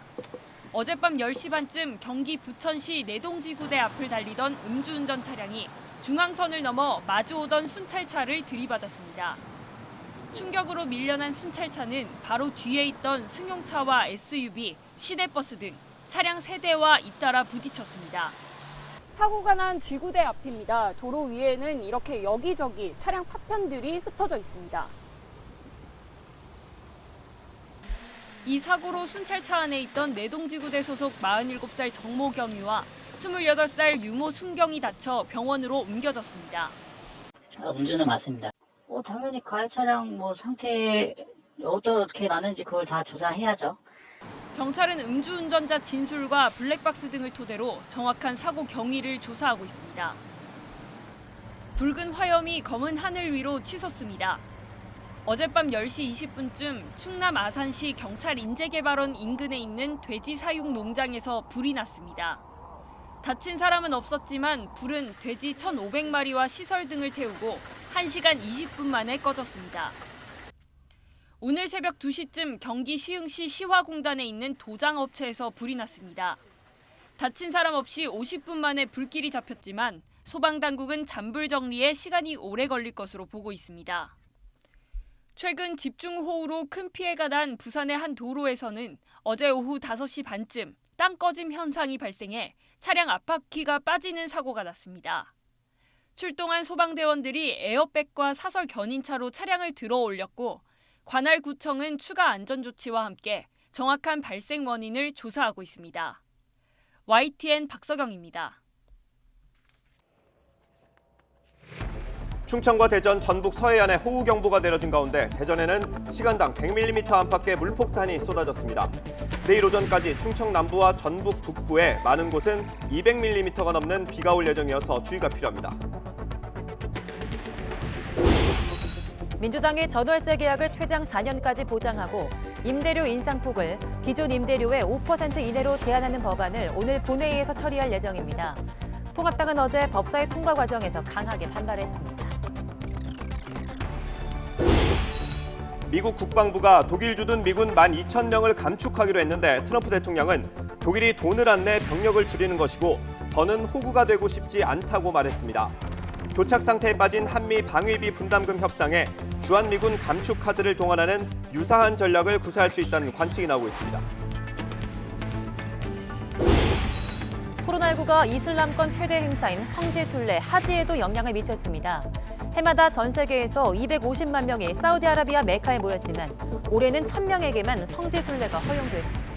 어젯밤 10시 반쯤 경기 부천시 내동지구대 앞을 달리던 음주운전 차량이 중앙선을 넘어 마주오던 순찰차를 들이받았습니다. 충격으로 밀려난 순찰차는 바로 뒤에 있던 승용차와 SUV, 시내버스 등 차량 3대와 잇따라 부딪혔습니다. 사고가 난 지구대 앞입니다. 도로 위에는 이렇게 여기저기 차량 파편들이 흩어져 있습니다. 이 사고로 순찰차 안에 있던 내동지구대 소속 47살 정모경위와 28살 유모 순경이 다쳐 병원으로 옮겨졌습니다. 음주는 맞습니다. 당연히 가해 차량 상태 어떻게 나는지 그걸 다 조사해야죠. 경찰은 음주운전자 진술과 블랙박스 등을 토대로 정확한 사고 경위를 조사하고 있습니다. 붉은 화염이 검은 하늘 위로 치솟습니다. 어젯밤 10시 20분쯤 충남 아산시 경찰 인재개발원 인근에 있는 돼지 사육 농장에서 불이 났습니다. 다친 사람은 없었지만 불은 돼지 1,500마리와 시설 등을 태우고 1시간 20분 만에 꺼졌습니다. 오늘 새벽 2시쯤 경기 시흥시 시화공단에 있는 도장업체에서 불이 났습니다. 다친 사람 없이 50분 만에 불길이 잡혔지만 소방당국은 잔불 정리에 시간이 오래 걸릴 것으로 보고 있습니다. 최근 집중호우로 큰 피해가 난 부산의 한 도로에서는 어제 오후 5시 반쯤 땅 꺼짐 현상이 발생해 차량 앞바퀴가 빠지는 사고가 났습니다. 출동한 소방대원들이 에어백과 사설 견인차로 차량을 들어 올렸고 관할구청은 추가 안전조치와 함께 정확한 발생 원인을 조사하고 있습니다. YTN 박서경입니다. 충청과 대전, 전북 서해안에 호우경보가 내려진 가운데 대전에는 시간당 100mm 안팎의 물폭탄이 쏟아졌습니다. 내일 오전까지 충청 남부와 전북 북부에 많은 곳은 200mm가 넘는 비가 올 예정이어서 주의가 필요합니다. 민주당이 전월세 계약을 최장 4년까지 보장하고 임대료 인상폭을 기존 임대료의 5% 이내로 제한하는 법안을 오늘 본회의에서 처리할 예정입니다. 통합당은 어제 법사위 통과 과정에서 강하게 반발했습니다. 미국 국방부가 독일 주둔 미군 12,000명을 감축하기로 했는데 트럼프 대통령은 독일이 돈을 안 내 병력을 줄이는 것이고 더는 호구가 되고 싶지 않다고 말했습니다. 교착 상태에 빠진 한미 방위비 분담금 협상에 주한미군 감축 카드를 동원하는 유사한 전략을 구사할 수 있다는 관측이 나오고 있습니다. 코로나19가 이슬람권 최대 행사인 성지순례 하지에도 영향을 미쳤습니다. 해마다 전 세계에서 250만 명이 사우디아라비아 메카에 모였지만 올해는 1,000명에게만 성지순례가 허용됐습니다.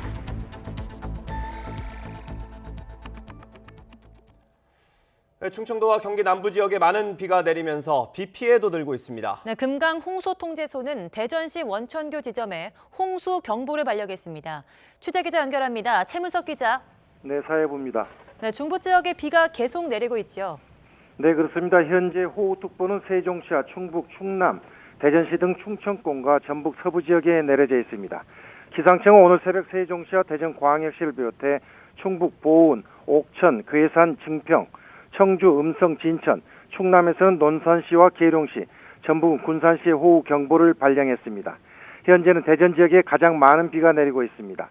충청도와 경기 남부 지역에 많은 비가 내리면서 비 피해도 늘고 있습니다. 네, 금강 홍수통제소는 대전시 원천교 지점에 홍수 경보를 발령했습니다. 취재기자 연결합니다. 최문석 기자. 네, 사회부입니다. 네, 중부 지역에 비가 계속 내리고 있죠. 네, 그렇습니다. 현재 호우특보는 세종시와 충북, 충남, 대전시 등 충청권과 전북 서부 지역에 내려져 있습니다. 기상청은 오늘 새벽 세종시와 대전광역시를 비롯해 충북 보은, 옥천, 괴산, 증평, 청주, 음성, 진천, 충남에서는 논산시와 계룡시, 전북은 군산시에 호우 경보를 발령했습니다. 현재는 대전 지역에 가장 많은 비가 내리고 있습니다.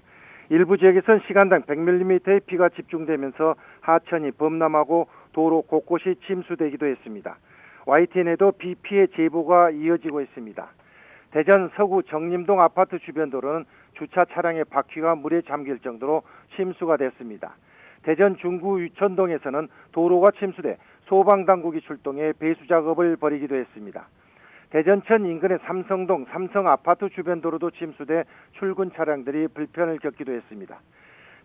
일부 지역에서는 시간당 100mm의 비가 집중되면서 하천이 범람하고 도로 곳곳이 침수되기도 했습니다. YTN에도 비 피해 제보가 이어지고 있습니다. 대전 서구 정림동 아파트 주변 도로는 주차 차량의 바퀴가 물에 잠길 정도로 침수가 됐습니다. 대전 중구 유천동에서는 도로가 침수돼 소방당국이 출동해 배수 작업을 벌이기도 했습니다. 대전천 인근의 삼성동 삼성 아파트 주변 도로도 침수돼 출근 차량들이 불편을 겪기도 했습니다.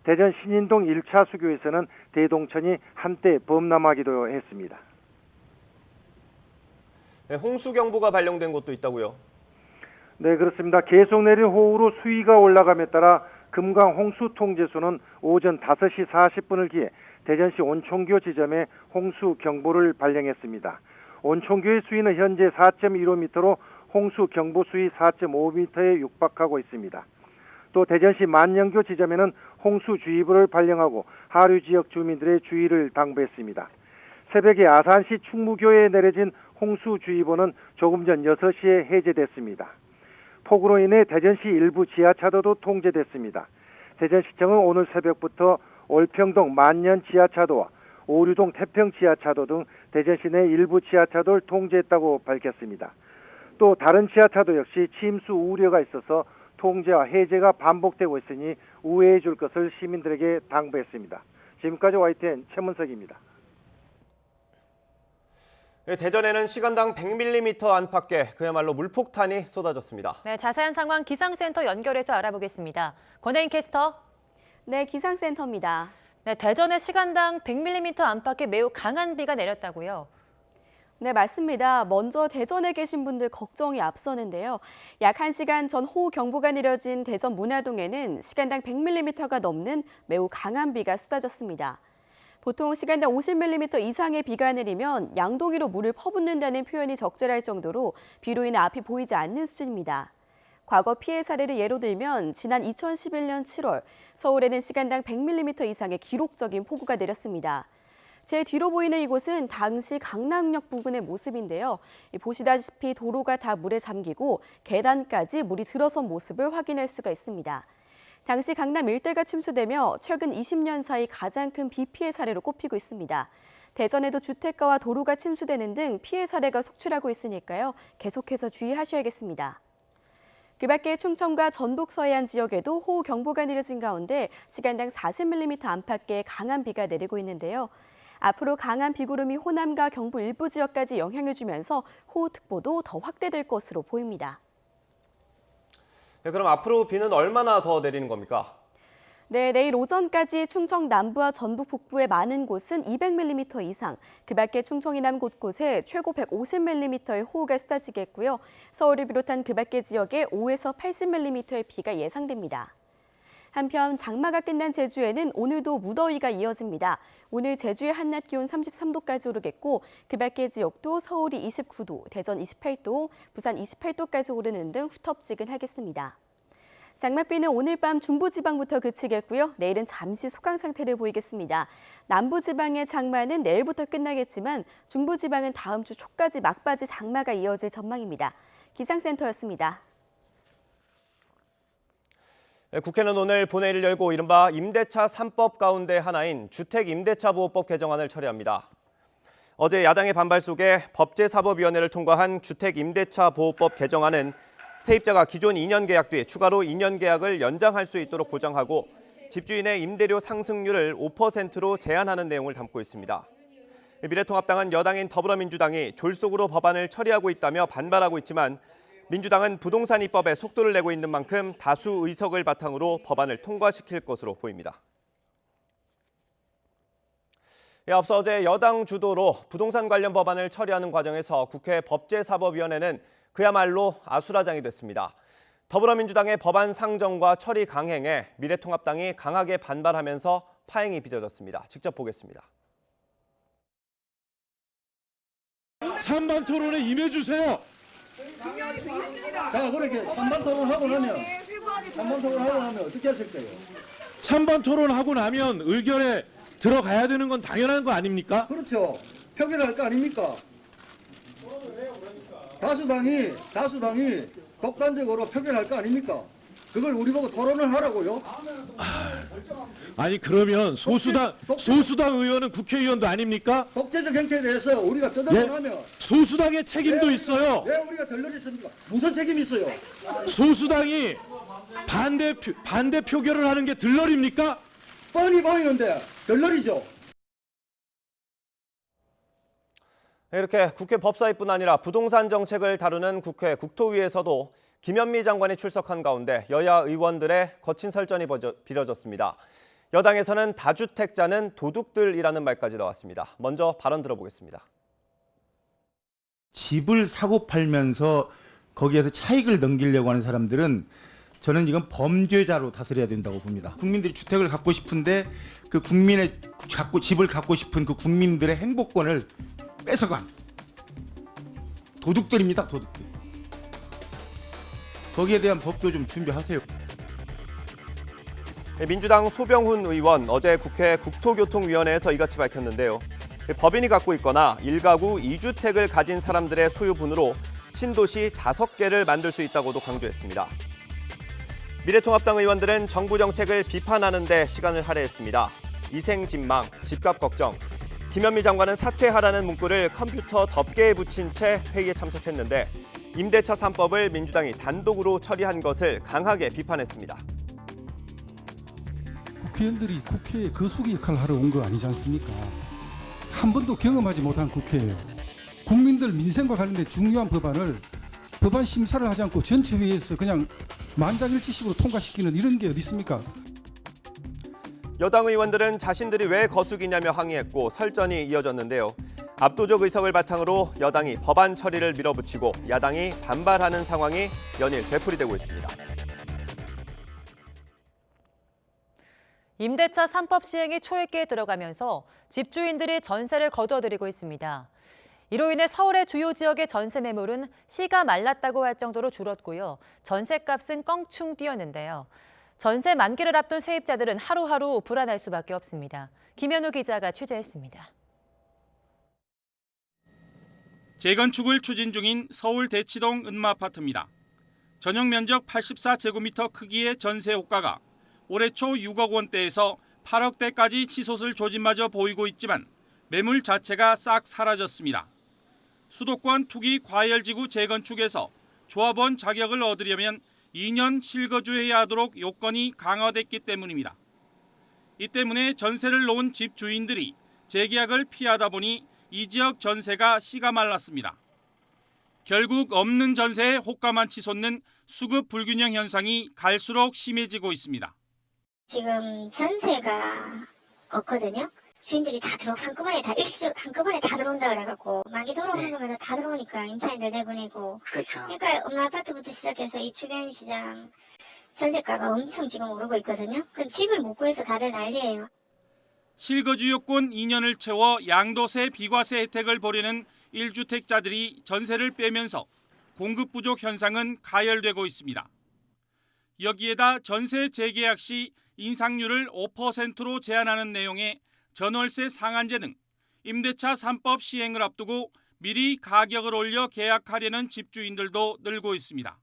대전 신인동 1차 수교에서는 대동천이 한때 범람하기도 했습니다. 네, 홍수경보가 발령된 곳도 있다고요? 네, 그렇습니다. 계속 내린 호우로 수위가 올라감에 따라 금강 홍수통제소는 오전 5시 40분을 기해 대전시 온총교 지점에 홍수경보를 발령했습니다. 온총교의 수위는 현재 4.15m로 홍수경보 수위 4.5m에 육박하고 있습니다. 또 대전시 만영교 지점에는 홍수주의보를 발령하고 하류 지역 주민들의 주의를 당부했습니다. 새벽에 아산시 충무교에 내려진 홍수주의보는 조금 전 6시에 해제됐습니다. 폭우로 인해 대전시 일부 지하차도도 통제됐습니다. 대전시청은 오늘 새벽부터 올평동 만년 지하차도와 오류동 태평 지하차도 등 대전시 내 일부 지하차도를 통제했다고 밝혔습니다. 또 다른 지하차도 역시 침수 우려가 있어서 통제와 해제가 반복되고 있으니 우회해 줄 것을 시민들에게 당부했습니다. 지금까지 YTN 최문석입니다. 대전에는 시간당 100mm 안팎의 그야말로 물폭탄이 쏟아졌습니다. 네, 자세한 상황 기상센터 연결해서 알아보겠습니다. 권혜인 캐스터. 네, 기상센터입니다. 네, 대전에 시간당 100mm 안팎의 매우 강한 비가 내렸다고요? 네, 맞습니다. 먼저 대전에 계신 분들 걱정이 앞서는데요. 약 1시간 전 호우 경보가 내려진 대전 문화동에는 시간당 100mm가 넘는 매우 강한 비가 쏟아졌습니다. 보통 시간당 50mm 이상의 비가 내리면 양동이로 물을 퍼붓는다는 표현이 적절할 정도로 비로 인해 앞이 보이지 않는 수준입니다. 과거 피해 사례를 예로 들면 지난 2011년 7월 서울에는 시간당 100mm 이상의 기록적인 폭우가 내렸습니다. 제 뒤로 보이는 이곳은 당시 강남역 부근의 모습인데요. 보시다시피 도로가 다 물에 잠기고 계단까지 물이 들어선 모습을 확인할 수가 있습니다. 당시 강남 일대가 침수되며 최근 20년 사이 가장 큰 비 피해 사례로 꼽히고 있습니다. 대전에도 주택가와 도로가 침수되는 등 피해 사례가 속출하고 있으니까요. 계속해서 주의하셔야겠습니다. 그 밖에 충청과 전북 서해안 지역에도 호우 경보가 내려진 가운데 시간당 40mm 안팎의 강한 비가 내리고 있는데요. 앞으로 강한 비구름이 호남과 경부 일부 지역까지 영향을 주면서 호우특보도 더 확대될 것으로 보입니다. 네, 그럼 앞으로 비는 얼마나 더 내리는 겁니까? 네, 내일 오전까지 충청 남부와 전북 북부의 많은 곳은 200mm 이상, 그 밖에 충청 이남 곳곳에 최고 150mm의 호우가 쏟아지겠고요. 서울을 비롯한 그 밖의 지역에 5에서 80mm의 비가 예상됩니다. 한편 장마가 끝난 제주에는 오늘도 무더위가 이어집니다. 오늘 제주의 한낮 기온 33도까지 오르겠고 그 밖의 지역도 서울이 29도, 대전 28도, 부산 28도까지 오르는 등 후텁지근하겠습니다. 장맛비는 오늘 밤 중부지방부터 그치겠고요. 내일은 잠시 소강 상태를 보이겠습니다. 남부지방의 장마는 내일부터 끝나겠지만 중부지방은 다음 주 초까지 막바지 장마가 이어질 전망입니다. 기상센터였습니다. 국회는 오늘 본회의를 열고 이른바 임대차 3법 가운데 하나인 주택임대차보호법 개정안을 처리합니다. 어제 야당의 반발 속에 법제사법위원회를 통과한 주택임대차보호법 개정안은 세입자가 기존 2년 계약 뒤에 추가로 2년 계약을 연장할 수 있도록 보장하고 집주인의 임대료 상승률을 5%로 제한하는 내용을 담고 있습니다. 미래통합당은 여당인 더불어민주당이 졸속으로 법안을 처리하고 있다며 반발하고 있지만 민주당은 부동산 입법에 속도를 내고 있는 만큼 다수 의석을 바탕으로 법안을 통과시킬 것으로 보입니다. 앞서 어제 여당 주도로 부동산 관련 법안을 처리하는 과정에서 국회 법제사법위원회는 그야말로 아수라장이 됐습니다. 더불어민주당의 법안 상정과 처리 강행에 미래통합당이 강하게 반발하면서 파행이 빚어졌습니다. 직접 보겠습니다. 찬반 토론에 임해주세요. 자, 그렇게 찬반 토론하고 나면 어떻게 하실 거예요? 찬반 토론하고 나면 의결에 들어가야 되는 건 당연한 거 아닙니까? 그렇죠. 표결할 거 아닙니까? 다수당이 독단적으로 표결할 거 아닙니까? 그걸 우리 보고 토론을 하라고요? 아니 그러면 소수당 의원은 국회의원도 아닙니까? 독재적 행태에 대해서 우리가 떠들어가면 소수당의 책임도 있어요. 왜 우리가 덜러리습니까? 무슨 책임이 있어요? 소수당이 반대 표결을 하는 게 들러리입니까? 뻔히 보이는데 덜러리죠. 이렇게 국회 법사위뿐 아니라 부동산 정책을 다루는 국회 국토위에서도 김현미 장관이 출석한 가운데 여야 의원들의 거친 설전이 벌어졌습니다. 여당에서는 다주택자는 도둑들이라는 말까지 나왔습니다. 먼저 발언 들어보겠습니다. 집을 사고 팔면서 거기에서 차익을 넘기려고 하는 사람들은 저는 이건 범죄자로 다스려야 된다고 봅니다. 국민들이 주택을 갖고 싶은데 그 국민의 집을 갖고 싶은 그 국민들의 행복권을 뺏어간 도둑들입니다. 도둑들. 거기에 대한 법도 좀 준비하세요. 민주당 소병훈 의원 어제 국회 국토교통위원회에서 이같이 밝혔는데요. 법인이 갖고 있거나 1가구 2주택을 가진 사람들의 소유분으로 신도시 5개를 만들 수 있다고도 강조했습니다. 미래통합당 의원들은 정부 정책을 비판하는 데 시간을 할애했습니다. 이생진망, 집값 걱정. 김현미 장관은 사퇴하라는 문구를 컴퓨터 덮개에 붙인 채 회의에 참석했는데 임대차 3법을 민주당이 단독으로 처리한 것을 강하게 비판했습니다. 국회의원들이 국회에 거수기 역할을 하러 온 거 아니지 않습니까? 한 번도 경험하지 못한 국회예요. 국민들 민생과 관련된 중요한 법안을 법안 심사를 하지 않고 전체 회의에서 그냥 만장일치식으로 통과시키는 이런 게 어디 있습니까? 여당 의원들은 자신들이 왜 거수기냐며 항의했고 설전이 이어졌는데요. 압도적 의석을 바탕으로 여당이 법안 처리를 밀어붙이고 야당이 반발하는 상황이 연일 되풀이되고 있습니다. 임대차 3법 시행이 초읽기에 들어가면서 집주인들이 전세를 거둬들이고 있습니다. 이로 인해 서울의 주요 지역의 전세 매물은 씨가 말랐다고 할 정도로 줄었고요. 전세값은 껑충 뛰었는데요. 전세 만기를 앞둔 세입자들은 하루하루 불안할 수밖에 없습니다. 김현우 기자가 취재했습니다. 재건축을 추진 중인 서울 대치동 은마아파트입니다. 전용 면적 84제곱미터 크기의 전세 호가가 올해 초 6억 원대에서 8억대까지 치솟을 조짐마저 보이고 있지만 매물 자체가 싹 사라졌습니다. 수도권 투기 과열지구 재건축에서 조합원 자격을 얻으려면 2년 실거주해야 하도록 요건이 강화됐기 때문입니다. 이 때문에 전세를 놓은 집 주인들이 재계약을 피하다 보니 이 지역 전세가 씨가 말랐습니다. 결국 없는 전세에 호가만 치솟는 수급 불균형 현상이 갈수록 심해지고 있습니다. 지금 전세가 없거든요. 주인들이 다 한꺼번에 다 한꺼번에 다 들어온다 그래갖고 만기 들어오는 거면 다 들어오니까 임차인들 내보내고. 그렇죠. 그러니까 음마아파트부터 시작해서 이 주변 시장 전세가가 엄청 지금 오르고 있거든요. 그럼 집을 못 구해서 다들 난리예요. 실거주 요건 2년을 채워 양도세 비과세 혜택을 보려는 1주택자들이 전세를 빼면서 공급 부족 현상은 가열되고 있습니다. 여기에다 전세 재계약 시 인상률을 5%로 제한하는 내용의 전월세 상한제 등 임대차 3법 시행을 앞두고 미리 가격을 올려 계약하려는 집주인들도 늘고 있습니다.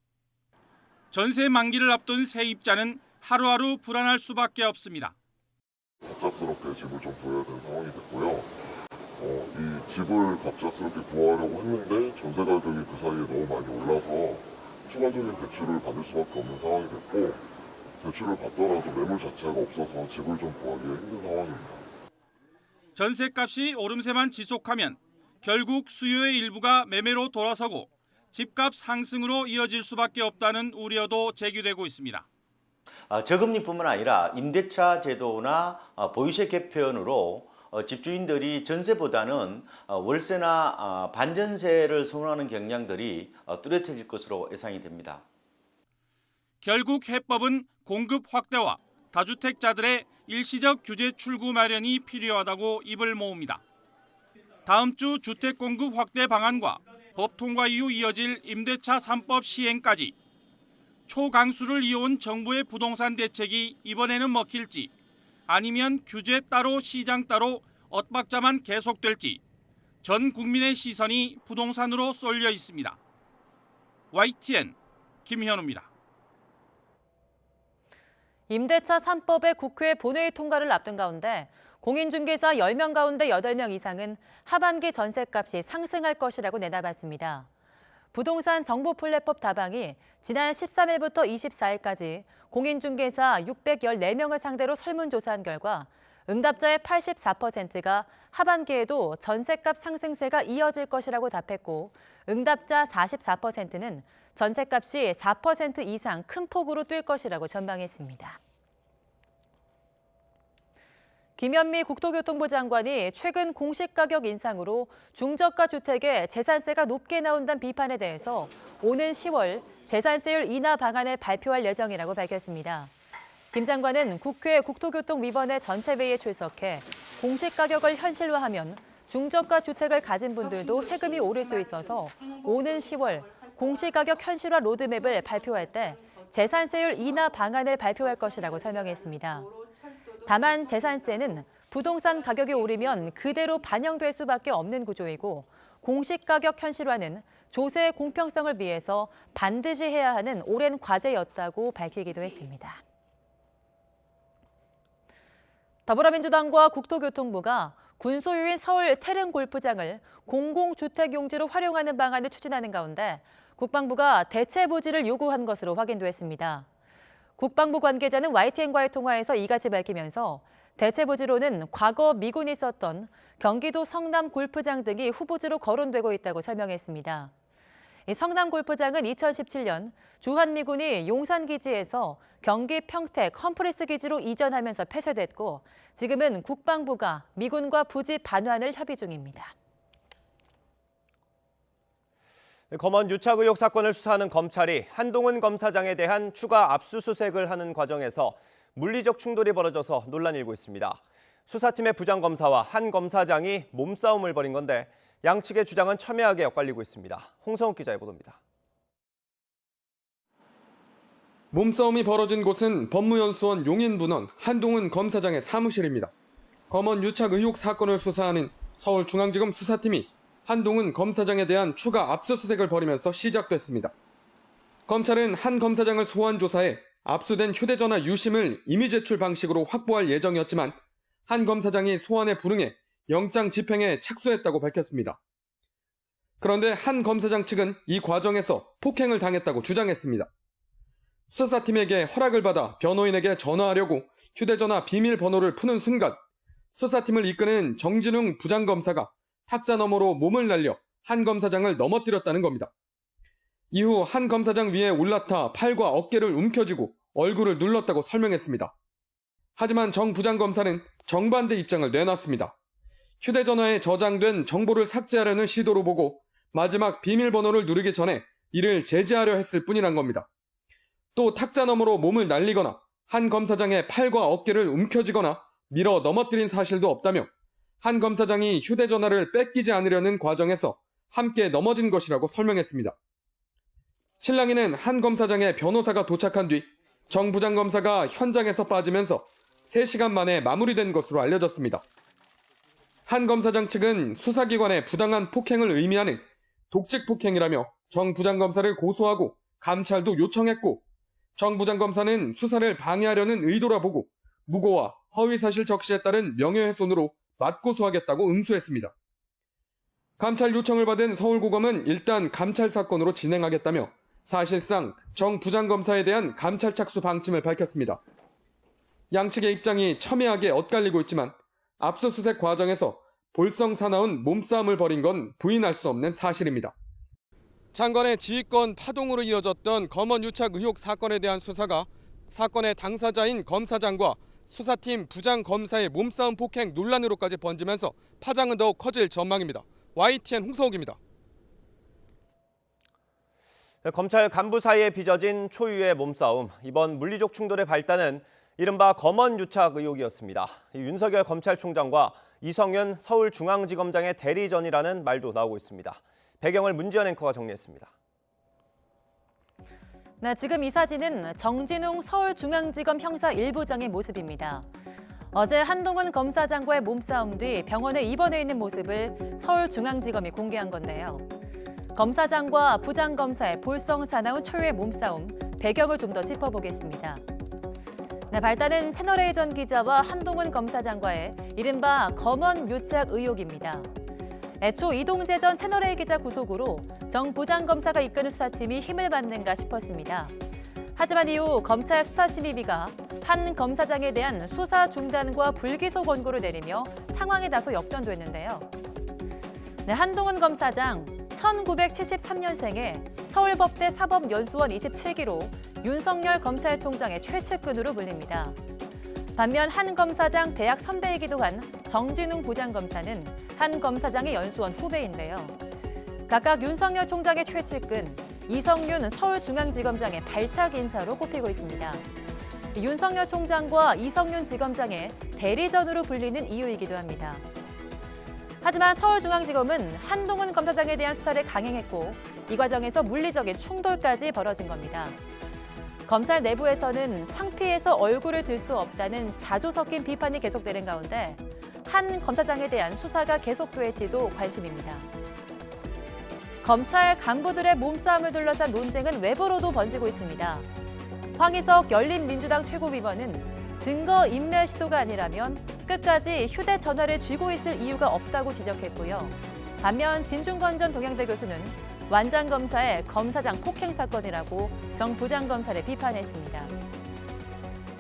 전세 만기를 앞둔 세입자는 하루하루 불안할 수밖에 없습니다. 갑작스럽게 집을 좀 구해야 되는 상황이 됐고요. 이 집을 갑작스럽게 구하려고 했는데 전세 가격이 그 사이에 너무 많이 올라서 추가적인 대출을 받을 수밖에 없는 상황이 됐고, 대출을 받더라도 매물 자체가 없어서 집을 좀 구하기가 힘든 상황입니다. 전세값이 오름세만 지속하면 결국 수요의 일부가 매매로 돌아서고 집값 상승으로 이어질 수밖에 없다는 우려도 제기되고 있습니다. 저금리뿐만 아니라 임대차 제도나 보유세 개편으로 집주인들이 전세보다는 월세나 반전세를 선호하는 경향들이 뚜렷해질 것으로 예상이 됩니다. 결국 해법은 공급 확대와 다주택자들의 일시적 규제 출구 마련이 필요하다고 입을 모읍니다. 다음 주 주택 공급 확대 방안과 법 통과 이후 이어질 임대차 3법 시행까지 초강수를 이어온 정부의 부동산 대책이 이번에는 먹힐지, 아니면 규제 따로 시장 따로 엇박자만 계속될지 전 국민의 시선이 부동산으로 쏠려 있습니다. YTN 김현우입니다. 임대차 3법의 국회 본회의 통과를 앞둔 가운데 공인중개사 10명 가운데 8명 이상은 하반기 전셋값이 상승할 것이라고 내다봤습니다. 부동산 정보 플랫폼 다방이 지난 13일부터 24일까지 공인중개사 614명을 상대로 설문조사한 결과 응답자의 84%가 하반기에도 전셋값 상승세가 이어질 것이라고 답했고, 응답자 44%는 전셋값이 4% 이상 큰 폭으로 뛸 것이라고 전망했습니다. 김현미 국토교통부 장관이 최근 공시가격 인상으로 중저가 주택의 재산세가 높게 나온다는 비판에 대해서 오는 10월 재산세율 인하 방안을 발표할 예정이라고 밝혔습니다. 김 장관은 국회 국토교통위원회 전체회의에 출석해 공시가격을 현실화하면 중저가 주택을 가진 분들도 세금이 오를 수 있어서 오는 10월 공시가격 현실화 로드맵을 발표할 때 재산세율 인하 방안을 발표할 것이라고 설명했습니다. 다만 재산세는 부동산 가격이 오르면 그대로 반영될 수밖에 없는 구조이고, 공시가격 현실화는 조세의 공평성을 위해서 반드시 해야 하는 오랜 과제였다고 밝히기도 했습니다. 더불어민주당과 국토교통부가 군소유인 서울 태릉 골프장을 공공주택용지로 활용하는 방안을 추진하는 가운데 국방부가 대체 부지를 요구한 것으로 확인됐습니다. 국방부 관계자는 YTN과의 통화에서 이같이 밝히면서 대체 부지로는 과거 미군이 썼던 경기도 성남 골프장 등이 후보지로 거론되고 있다고 설명했습니다. 성남 골프장은 2017년 주한미군이 용산기지에서 경기 평택 험프리스 기지로 이전하면서 폐쇄됐고, 지금은 국방부가 미군과 부지 반환을 협의 중입니다. 검언 유착 의혹 사건을 수사하는 검찰이 한동훈 검사장에 대한 추가 압수수색을 하는 과정에서 물리적 충돌이 벌어져서 논란이 일고 있습니다. 수사팀의 부장검사와 한 검사장이 몸싸움을 벌인 건데 양측의 주장은 첨예하게 엇갈리고 있습니다. 홍성욱 기자의 보도입니다. 몸싸움이 벌어진 곳은 법무연수원 용인분원 한동훈 검사장의 사무실입니다. 검언 유착 의혹 사건을 수사하는 서울중앙지검 수사팀이 한동훈 검사장에 대한 추가 압수수색을 벌이면서 시작됐습니다. 검찰은 한 검사장을 소환 조사해 압수된 휴대전화 유심을 이미 제출 방식으로 확보할 예정이었지만 한 검사장이 소환에 불응해 영장 집행에 착수했다고 밝혔습니다. 그런데 한 검사장 측은 이 과정에서 폭행을 당했다고 주장했습니다. 수사팀에게 허락을 받아 변호인에게 전화하려고 휴대전화 비밀번호를 푸는 순간 수사팀을 이끄는 정진웅 부장검사가 탁자 너머로 몸을 날려 한 검사장을 넘어뜨렸다는 겁니다. 이후 한 검사장 위에 올라타 팔과 어깨를 움켜쥐고 얼굴을 눌렀다고 설명했습니다. 하지만 정 부장검사는 정반대 입장을 내놨습니다. 휴대전화에 저장된 정보를 삭제하려는 시도로 보고 마지막 비밀번호를 누르기 전에 이를 제지하려 했을 뿐이란 겁니다. 또 탁자 너머로 몸을 날리거나 한 검사장의 팔과 어깨를 움켜쥐거나 밀어 넘어뜨린 사실도 없다며 한 검사장이 휴대전화를 뺏기지 않으려는 과정에서 함께 넘어진 것이라고 설명했습니다. 실랑이는 한 검사장의 변호사가 도착한 뒤 정 부장검사가 현장에서 빠지면서 3시간 만에 마무리된 것으로 알려졌습니다. 한 검사장 측은 수사기관의 부당한 폭행을 의미하는 독직 폭행이라며 정 부장검사를 고소하고 감찰도 요청했고, 정 부장검사는 수사를 방해하려는 의도라 보고 무고와 허위사실 적시에 따른 명예훼손으로 맞고소하겠다고 응수했습니다. 감찰 요청을 받은 서울고검은 일단 감찰 사건으로 진행하겠다며 사실상 정 부장검사에 대한 감찰 착수 방침을 밝혔습니다. 양측의 입장이 첨예하게 엇갈리고 있지만 압수수색 과정에서 볼성 사나운 몸싸움을 벌인 건 부인할 수 없는 사실입니다. 장관의 지휘권 파동으로 이어졌던 검언 유착 의혹 사건에 대한 수사가 사건의 당사자인 검사장과 수사팀 부장검사의 몸싸움 폭행 논란으로까지 번지면서 파장은 더욱 커질 전망입니다. YTN 홍서욱입니다. 검찰 간부 사이에 빚어진 초유의 몸싸움. 이번 물리적 충돌의 발단은 이른바 검언 유착 의혹이었습니다. 윤석열 검찰총장과 이성윤 서울중앙지검장의 대리전이라는 말도 나오고 있습니다. 배경을 문지연 앵커가 정리했습니다. 네, 지금 이 사진은 정진웅 서울중앙지검 형사 1부장의 모습입니다. 어제 한동훈 검사장과의 몸싸움 뒤 병원에 입원해 있는 모습을 서울중앙지검이 공개한 건데요. 검사장과 부장검사의 볼성 사나운 초유의 몸싸움, 배경을 좀 더 짚어보겠습니다. 네, 발단은 채널A 전 기자와 한동훈 검사장과의 이른바 검언 유착 의혹입니다. 애초 이동재 전 채널A 기자 구속으로 정 부장검사가 이끄는 수사팀이 힘을 받는가 싶었습니다. 하지만 이후 검찰 수사심의비가 한 검사장에 대한 수사 중단과 불기소 권고를 내리며 상황이 다소 역전됐는데요. 네, 한동훈 검사장 1973년생에 서울법대 사법연수원 27기로 윤석열 검찰총장의 최측근으로 불립니다. 반면 한 검사장 대학 선배이기도 한 정진웅 부장검사는 한 검사장의 연수원 후배인데요. 각각 윤석열 총장의 최측근, 이성윤 서울중앙지검장의 발탁 인사로 꼽히고 있습니다. 윤석열 총장과 이성윤 지검장의 대리전으로 불리는 이유이기도 합니다. 하지만 서울중앙지검은 한동훈 검사장에 대한 수사를 강행했고 이 과정에서 물리적인 충돌까지 벌어진 겁니다. 검찰 내부에서는 창피해서 얼굴을 들 수 없다는 자조 섞인 비판이 계속되는 가운데 한 검사장에 대한 수사가 계속될지도 관심입니다. 검찰 간부들의 몸싸움을 둘러싼 논쟁은 외부로도 번지고 있습니다. 황희석 열린민주당 최고위원은 증거 인멸 시도가 아니라면 끝까지 휴대전화를 쥐고 있을 이유가 없다고 지적했고요. 반면 진중권 전 동양대 교수는 완장검사의 검사장 폭행 사건이라고 정 부장검사를 비판했습니다.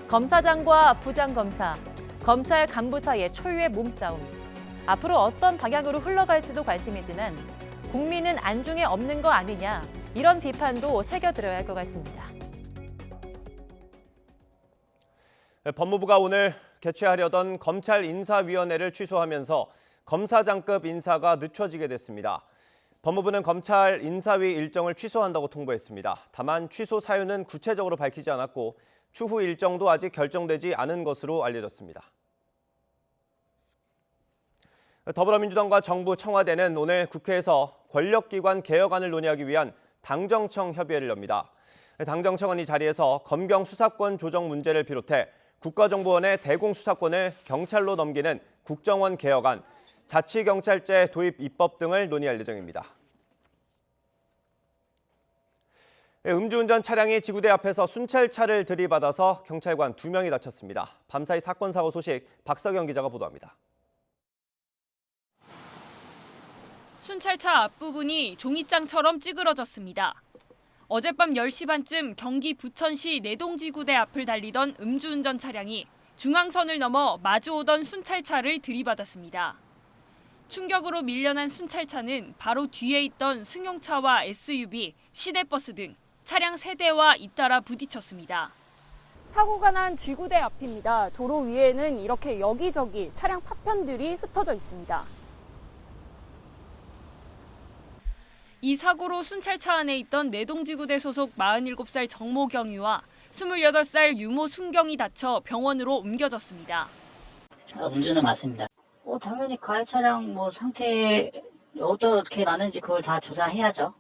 검사장과 부장검사, 검찰 간부 사이의 초유의 몸싸움. 앞으로 어떤 방향으로 흘러갈지도 관심이지만 국민은 안중에 없는 거 아니냐, 이런 비판도 새겨들어야 할 것 같습니다. 법무부가 오늘 개최하려던 검찰 인사위원회를 취소하면서 검사장급 인사가 늦춰지게 됐습니다. 법무부는 검찰 인사위 일정을 취소한다고 통보했습니다. 다만 취소 사유는 구체적으로 밝히지 않았고 추후 일정도 아직 결정되지 않은 것으로 알려졌습니다. 더불어민주당과 정부, 청와대는 오늘 국회에서 권력기관 개혁안을 논의하기 위한 당정청 협의회를 엽니다. 당정청은 이 자리에서 검경 수사권 조정 문제를 비롯해 국가정보원의 대공수사권을 경찰로 넘기는 국정원 개혁안, 자치경찰제 도입 입법 등을 논의할 예정입니다. 음주운전 차량이 지구대 앞에서 순찰차를 들이받아서 경찰관 2명이 다쳤습니다. 밤사이 사건 사고 소식 박석영 기자가 보도합니다. 순찰차 앞부분이 종이장처럼 찌그러졌습니다. 어젯밤 10시 반쯤 경기 부천시 내동지구대 앞을 달리던 음주운전 차량이 중앙선을 넘어 마주오던 순찰차를 들이받았습니다. 충격으로 밀려난 순찰차는 바로 뒤에 있던 승용차와 SUV, 시내버스 등 차량 3대와 잇따라 부딪혔습니다. 사고가 난 지구대 앞입니다. 도로 위에는 이렇게 여기저기 차량 파편들이 흩어져 있습니다. 이 사고로 순찰차 안에 있던 내동지구대 소속 47살 정모경위와 28살 유모 순경이 다쳐 병원으로 옮겨졌습니다. 음주는 맞습니다. 당연히 가해 차량 상태 어떻게 나는지 그걸 다 조사해야죠.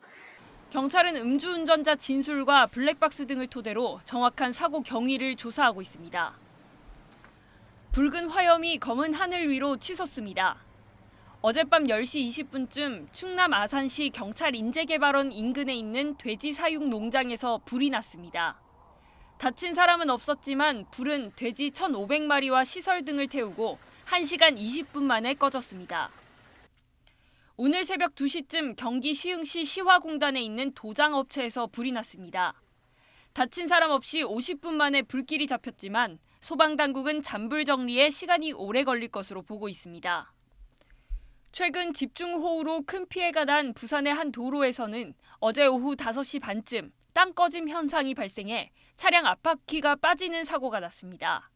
경찰은 음주운전자 진술과 블랙박스 등을 토대로 정확한 사고 경위를 조사하고 있습니다. 붉은 화염이 검은 하늘 위로 치솟습니다. 어젯밤 10시 20분쯤 충남 아산시 경찰 인재개발원 인근에 있는 돼지 사육 농장에서 불이 났습니다. 다친 사람은 없었지만 불은 돼지 1,500마리와 시설 등을 태우고 1시간 20분 만에 꺼졌습니다. 오늘 새벽 2시쯤 경기 시흥시 시화공단에 있는 도장업체에서 불이 났습니다. 다친 사람 없이 50분 만에 불길이 잡혔지만 소방당국은 잔불 정리에 시간이 오래 걸릴 것으로 보고 있습니다. 최근 집중호우로 큰 피해가 난 부산의 한 도로에서는 어제 오후 5시 반쯤 땅 꺼짐 현상이 발생해 차량 앞바퀴가 빠지는 사고가 났습니다.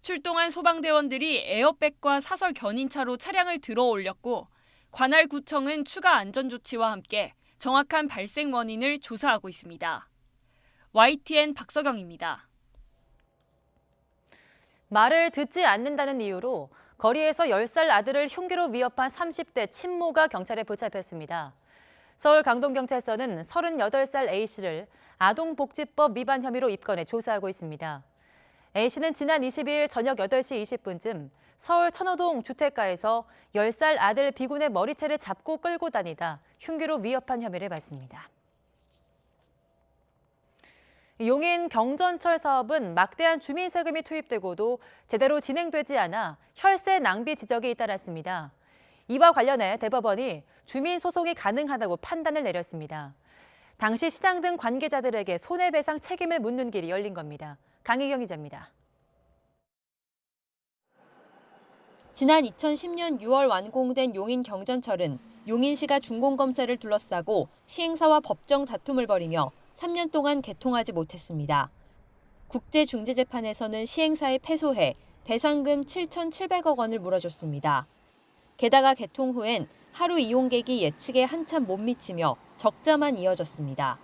출동한 소방대원들이 에어백과 사설 견인차로 차량을 들어 올렸고 관할구청은 추가 안전조치와 함께 정확한 발생 원인을 조사하고 있습니다. YTN 박서경입니다. 말을 듣지 않는다는 이유로 거리에서 10살 아들을 흉기로 위협한 30대 친모가 경찰에 붙잡혔습니다. 서울 강동경찰서는 38살 A씨를 아동복지법 위반 혐의로 입건해 조사하고 있습니다. A씨는 지난 22일 저녁 8시 20분쯤 서울 천호동 주택가에서 10살 아들 B군의 머리채를 잡고 끌고 다니다 흉기로 위협한 혐의를 받습니다. 용인 경전철 사업은 막대한 주민 세금이 투입되고도 제대로 진행되지 않아 혈세 낭비 지적이 잇따랐습니다. 이와 관련해 대법원이 주민 소송이 가능하다고 판단을 내렸습니다. 당시 시장 등 관계자들에게 손해배상 책임을 묻는 길이 열린 겁니다. 강희경 기자입니다. 지난 2010년 6월 완공된 용인 경전철은 용인시가 준공검사를 둘러싸고 시행사와 법정 다툼을 벌이며 3년 동안 개통하지 못했습니다. 국제중재재판에서는 시행사에 패소해 배상금 7,700억 원을 물어줬습니다. 게다가 개통 후엔 하루 이용객이 예측에 한참 못 미치며 적자만 이어졌습니다.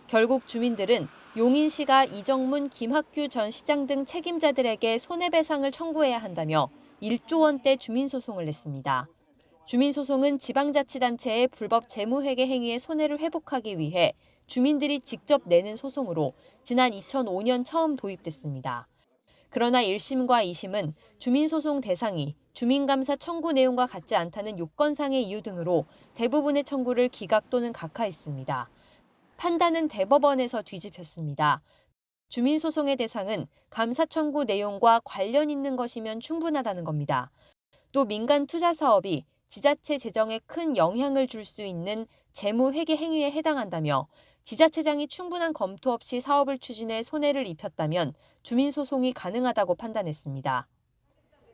결국 주민들은 용인시가 이정문, 김학규 전 시장 등 책임자들에게 손해배상을 청구해야 한다며 1조 원대 주민소송을 냈습니다. 주민소송은 지방자치단체의 불법 재무회계 행위의 손해를 회복하기 위해 주민들이 직접 내는 소송으로 지난 2005년 처음 도입됐습니다. 그러나 1심과 2심은 주민소송 대상이 주민감사 청구 내용과 같지 않다는 요건상의 이유 등으로 대부분의 청구를 기각 또는 각하했습니다. 판단은 대법원에서 뒤집혔습니다. 주민소송의 대상은 감사 청구 내용과 관련 있는 것이면 충분하다는 겁니다. 또 민간 투자 사업이 지자체 재정에 큰 영향을 줄 수 있는 재무회계 행위에 해당한다며 지자체장이 충분한 검토 없이 사업을 추진해 손해를 입혔다면 주민소송이 가능하다고 판단했습니다.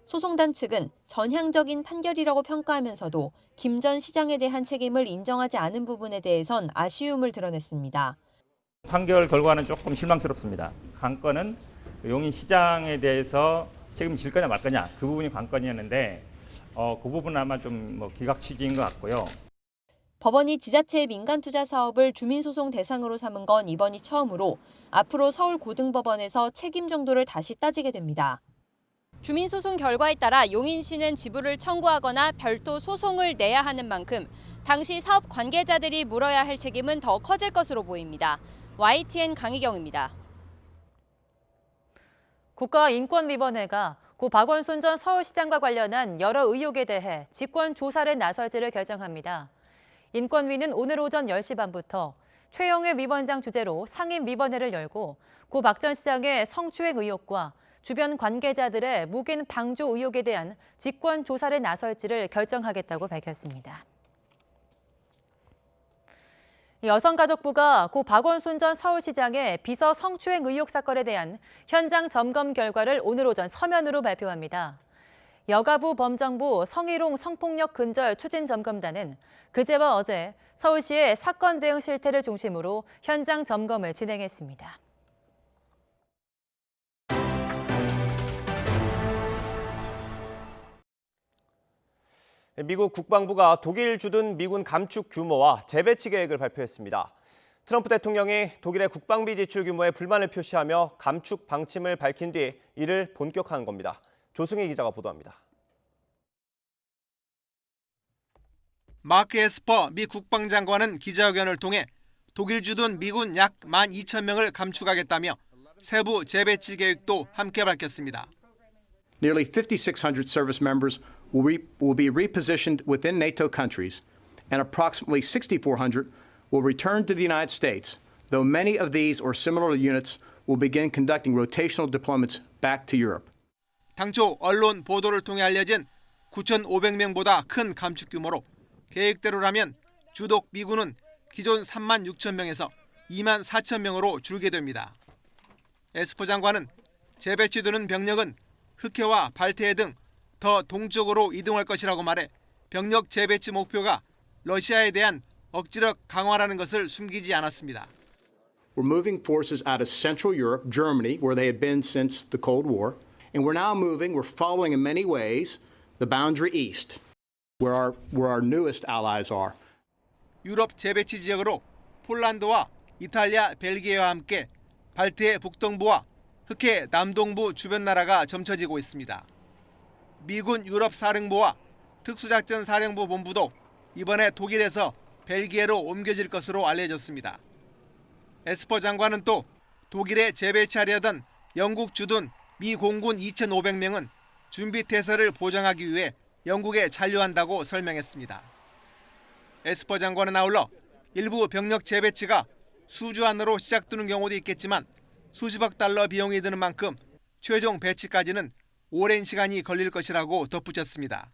소송단 측은 전향적인 판결이라고 평가하면서도 김 전 시장에 대한 책임을 인정하지 않은 부분에 대해선 아쉬움을 드러냈습니다. 판결 결과는 조금 실망스럽습니다. 관건은 용인시장에 대해서 책임질 거냐 말 거냐 그 부분이 관건이었는데 그 부분은 아마 좀 기각 취지인 것 같고요. 법원이 지자체의 민간 투자 사업을 주민소송 대상으로 삼은 건 이번이 처음으로 앞으로 서울고등법원에서 책임 정도를 다시 따지게 됩니다. 주민소송 결과에 따라 용인시는 지불을 청구하거나 별도 소송을 내야 하는 만큼 당시 사업 관계자들이 물어야 할 책임은 더 커질 것으로 보입니다. YTN 강희경입니다. 국가인권위원회가 고 박원순 전 서울시장과 관련한 여러 의혹에 대해 직권 조사를 나설지를 결정합니다. 인권위는 오늘 오전 10시 반부터 최영회 위원장 주재로 상임위원회를 열고 고 박 전 시장의 성추행 의혹과 주변 관계자들의 묵인 방조 의혹에 대한 직권 조사를 나설지를 결정하겠다고 밝혔습니다. 여성가족부가 고 박원순 전 서울시장의 비서 성추행 의혹 사건에 대한 현장 점검 결과를 오늘 오전 서면으로 발표합니다. 여가부 범정부 성희롱 성폭력 근절 추진점검단은 그제와 어제 서울시의 사건 대응 실태를 중심으로 현장 점검을 진행했습니다. 미국 국방부가 독일 주둔 미군 감축 규모와 재배치 계획을 발표했습니다. 트럼프 대통령이 독일의 국방비 지출 규모에 불만을 표시하며 감축 방침을 밝힌 뒤 이를 본격화한 겁니다. 조승희 기자가 보도합니다. 마크 에스퍼 미 국방장관은 기자회견을 통해 독일 주둔 미군 약 12,000명을 감축하겠다며 세부 재배치 계획도 함께 밝혔습니다. Nearly 5,600 service members will be repositioned within NATO countries, and approximately 6,400 will return to the United States, though many of these or similar units will begin conducting rotational deployments back to Europe. 당초 언론 보도를 통해 알려진 9,500명보다 큰 감축 규모로 계획대로라면 주독 미군은 기존 36,000명에서 24,000명으로 줄게 됩니다. 에스퍼 장관은 재배치되는 병력은 흑해와 발트해 등 더 동쪽으로 이동할 것이라고 말해 병력 재배치 목표가 러시아에 대한 억지력 강화라는 것을 숨기지 않았습니다. We're moving forces out of Central Europe, Germany, where they had been since the Cold War, and we're following in many ways the boundary east, where our newest allies are. 유럽 재배치 지역으로 폴란드와 이탈리아, 벨기에와 함께 발트해 북동부와 흑해 남동부 주변 나라가 점쳐지고 있습니다. 미군 유럽 사령부와 특수작전 사령부 본부도 이번에 독일에서 벨기에로 옮겨질 것으로 알려졌습니다. 에스퍼 장관은 또 독일에 재배치하려던 영국 주둔 미 공군 2,500명은 준비 태세를 보장하기 위해 영국에 잔류한다고 설명했습니다. 에스퍼 장관은 아울러 일부 병력 재배치가 수주 안으로 시작되는 경우도 있겠지만 수십억 달러 비용이 드는 만큼 최종 배치까지는 오랜 시간이 걸릴 것이라고 덧붙였습니다.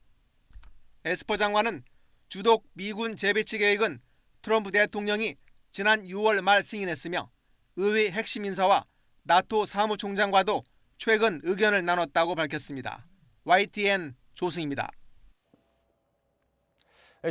에스퍼 장관은 주독 미군 재배치 계획은 트럼프 대통령이 지난 6월 말 승인했으며 의회 핵심 인사와 나토 사무총장과도 최근 의견을 나눴다고 밝혔습니다. YTN 조승입니다.